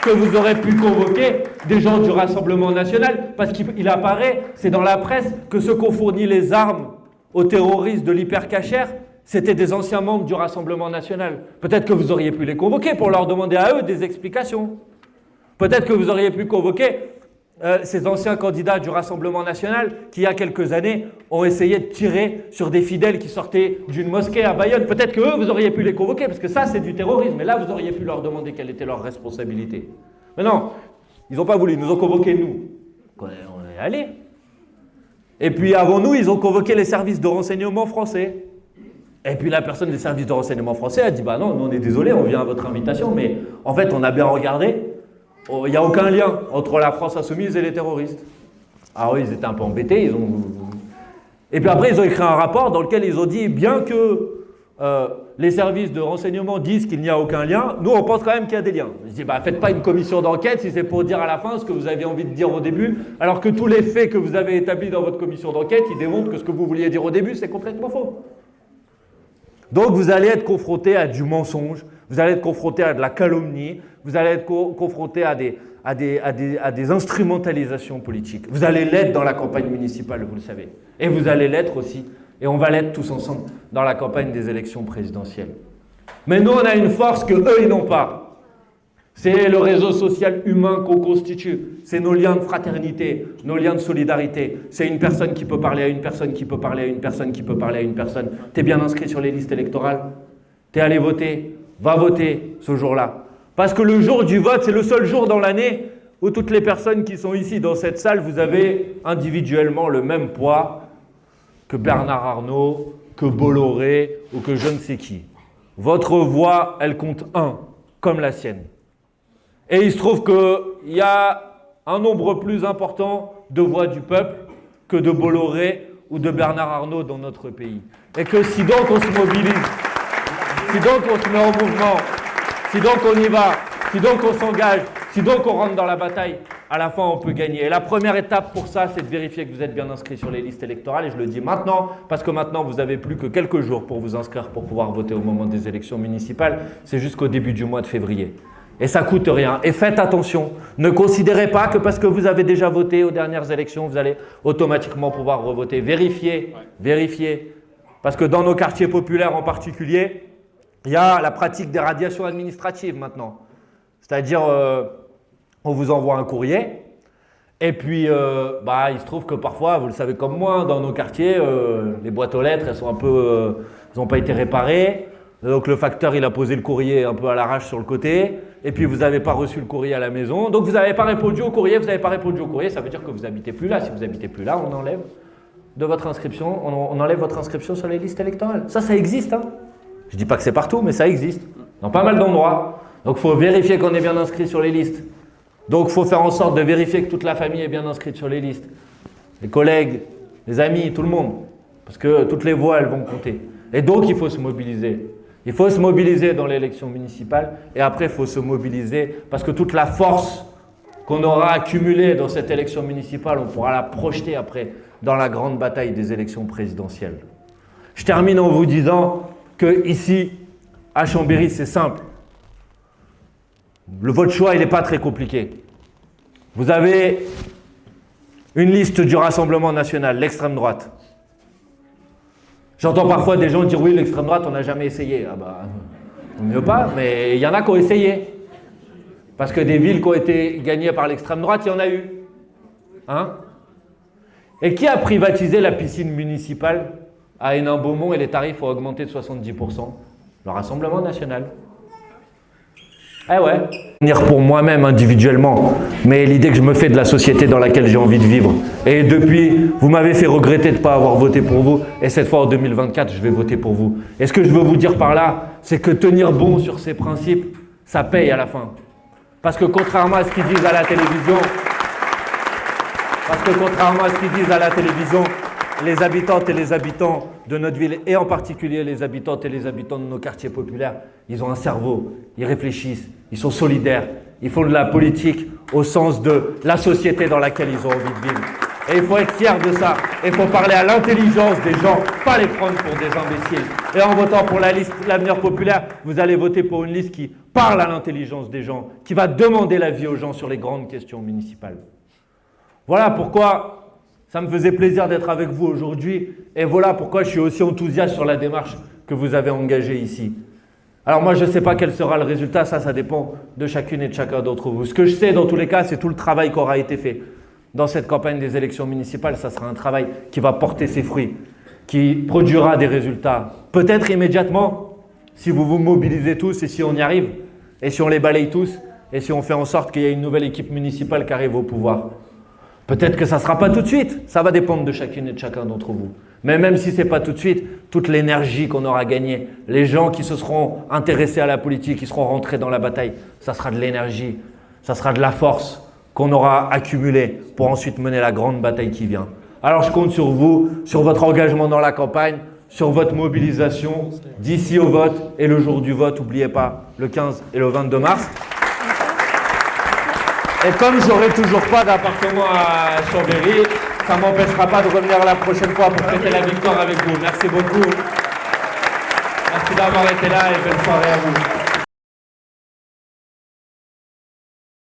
que vous aurez pu convoquer des gens du Rassemblement national, parce qu'il apparaît, c'est dans la presse, que ceux qui ont fourni les armes aux terroristes de l'hypercachère, c'était des anciens membres du Rassemblement national. Peut-être que vous auriez pu les convoquer pour leur demander à eux des explications. Peut-être que vous auriez pu convoquer ces anciens candidats du Rassemblement national qui, il y a quelques années, ont essayé de tirer sur des fidèles qui sortaient d'une mosquée à Bayonne. Peut-être que eux, vous auriez pu les convoquer, parce que ça, c'est du terrorisme. Et là, vous auriez pu leur demander quelle était leur responsabilité. Mais non, ils n'ont pas voulu, ils nous ont convoqués, nous. On est allés. Et puis, avant nous, ils ont convoqué les services de renseignement français. Et puis, la personne des services de renseignement français a dit « Bah non, nous, on est désolé, on vient à votre invitation, mais en fait, on a bien regardé. Il n'y a aucun lien entre la France insoumise et les terroristes. » Alors, ils étaient un peu embêtés. Et puis après, ils ont écrit un rapport dans lequel ils ont dit « Bien que les services de renseignement disent qu'il n'y a aucun lien, nous, on pense quand même qu'il y a des liens. » Je dis « Bah, faites pas une commission d'enquête si c'est pour dire à la fin ce que vous aviez envie de dire au début, alors que tous les faits que vous avez établis dans votre commission d'enquête, ils démontrent que ce que vous vouliez dire au début, c'est complètement faux. » Donc, vous allez être confronté à du mensonge, vous allez être confronté à de la calomnie, vous allez être confronté à des instrumentalisations politiques. Vous allez l'être dans la campagne municipale, vous le savez. Et vous allez l'être aussi, et on va l'être tous ensemble, dans la campagne des élections présidentielles. Mais nous, on a une force que eux, ils n'ont pas. C'est le réseau social humain qu'on constitue. C'est nos liens de fraternité, nos liens de solidarité. C'est une personne qui peut parler à une personne, qui peut parler à une personne, qui peut parler à une personne. T'es bien inscrit sur les listes électorales? T'es allé voter? Va voter ce jour-là. Parce que le jour du vote, c'est le seul jour dans l'année où toutes les personnes qui sont ici dans cette salle, vous avez individuellement le même poids que Bernard Arnault, que Bolloré ou que je ne sais qui. Votre voix, elle compte 1, comme la sienne. Et il se trouve qu'il y a un nombre plus important de voix du peuple que de Bolloré ou de Bernard Arnault dans notre pays. Et que si donc on se mobilise, si donc on se met en mouvement, si donc on y va, si donc on s'engage, si donc on rentre dans la bataille, à la fin on peut gagner. Et la première étape pour ça, c'est de vérifier que vous êtes bien inscrit sur les listes électorales. Et je le dis maintenant, parce que maintenant vous n'avez plus que quelques jours pour vous inscrire pour pouvoir voter au moment des élections municipales. C'est jusqu'au début du mois de février. Et ça ne coûte rien. Et faites attention. Ne considérez pas que parce que vous avez déjà voté aux dernières élections, vous allez automatiquement pouvoir revoter. Vérifiez, vérifiez. Parce que dans nos quartiers populaires en particulier, il y a la pratique des radiations administratives maintenant. C'est-à-dire, on vous envoie un courrier et puis il se trouve que parfois, vous le savez comme moi, dans nos quartiers, les boîtes aux lettres, elles sont un peu, elles n'ont pas été réparées. Donc le facteur, il a posé le courrier un peu à l'arrache sur le côté et puis vous n'avez pas reçu le courrier à la maison. Donc vous n'avez pas répondu au courrier, ça veut dire que vous n'habitez plus là. Si vous n'habitez plus là, on enlève de votre inscription, on enlève votre inscription sur les listes électorales. Ça existe, hein. Je ne dis pas que c'est partout, mais ça existe. Dans pas mal d'endroits. Donc, il faut vérifier qu'on est bien inscrit sur les listes. Donc, il faut faire en sorte de vérifier que toute la famille est bien inscrite sur les listes. Les collègues, les amis, tout le monde. Parce que toutes les voix, elles vont compter. Et donc, il faut se mobiliser. Il faut se mobiliser dans l'élection municipale. Et après, il faut se mobiliser parce que toute la force qu'on aura accumulée dans cette élection municipale, on pourra la projeter après dans la grande bataille des élections présidentielles. Je termine en vous disant que ici, à Chambéry, c'est simple. Votre choix, il n'est pas très compliqué. Vous avez une liste du Rassemblement national, l'extrême droite. J'entends parfois des gens dire oui, l'extrême droite, on n'a jamais essayé. Ah bah, mieux pas, mais il y en a qui ont essayé. Parce que des villes qui ont été gagnées par l'extrême droite, il y en a eu. Hein? Et qui a privatisé la piscine municipale à Hénin-Beaumont et les tarifs ont augmenté de 70%? Le Rassemblement national. Eh ouais. Venir pour moi-même individuellement, mais l'idée que je me fais de la société dans laquelle j'ai envie de vivre. Et depuis, vous m'avez fait regretter de ne pas avoir voté pour vous, et cette fois en 2024, je vais voter pour vous. Et ce que je veux vous dire par là, c'est que tenir bon sur ces principes, ça paye à la fin. Parce que contrairement à ce qu'ils disent à la télévision, les habitantes et les habitants de notre ville, et en particulier les habitantes et les habitants de nos quartiers populaires, ils ont un cerveau, ils réfléchissent, ils sont solidaires, ils font de la politique au sens de la société dans laquelle ils ont envie de vivre. Et il faut être fier de ça. Et il faut parler à l'intelligence des gens, pas les prendre pour des imbéciles. Et en votant pour la liste L'Avenir Populaire, vous allez voter pour une liste qui parle à l'intelligence des gens, qui va demander l'avis aux gens sur les grandes questions municipales. Voilà pourquoi ça me faisait plaisir d'être avec vous aujourd'hui. Et voilà pourquoi je suis aussi enthousiaste sur la démarche que vous avez engagée ici. Alors moi, je ne sais pas quel sera le résultat, ça dépend de chacune et de chacun d'entre vous. Ce que je sais, dans tous les cas, c'est tout le travail qui aura été fait. Dans cette campagne des élections municipales, ça sera un travail qui va porter ses fruits, qui produira des résultats. Peut-être immédiatement, si vous vous mobilisez tous et si on y arrive, et si on les balaye tous, et si on fait en sorte qu'il y ait une nouvelle équipe municipale qui arrive au pouvoir. Peut-être que ça ne sera pas tout de suite, ça va dépendre de chacune et de chacun d'entre vous. Mais même si ce n'est pas tout de suite, toute l'énergie qu'on aura gagnée, les gens qui se seront intéressés à la politique, qui seront rentrés dans la bataille, ça sera de l'énergie, ça sera de la force qu'on aura accumulée pour ensuite mener la grande bataille qui vient. Alors je compte sur vous, sur votre engagement dans la campagne, sur votre mobilisation d'ici au vote et le jour du vote, n'oubliez pas, le 15 et le 22 mars. Et comme j'aurai toujours pas d'appartement à Chambéry, ça ne m'empêchera pas de revenir la prochaine fois pour fêter la victoire avec vous. Merci beaucoup. Merci d'avoir été là et belle soirée à vous.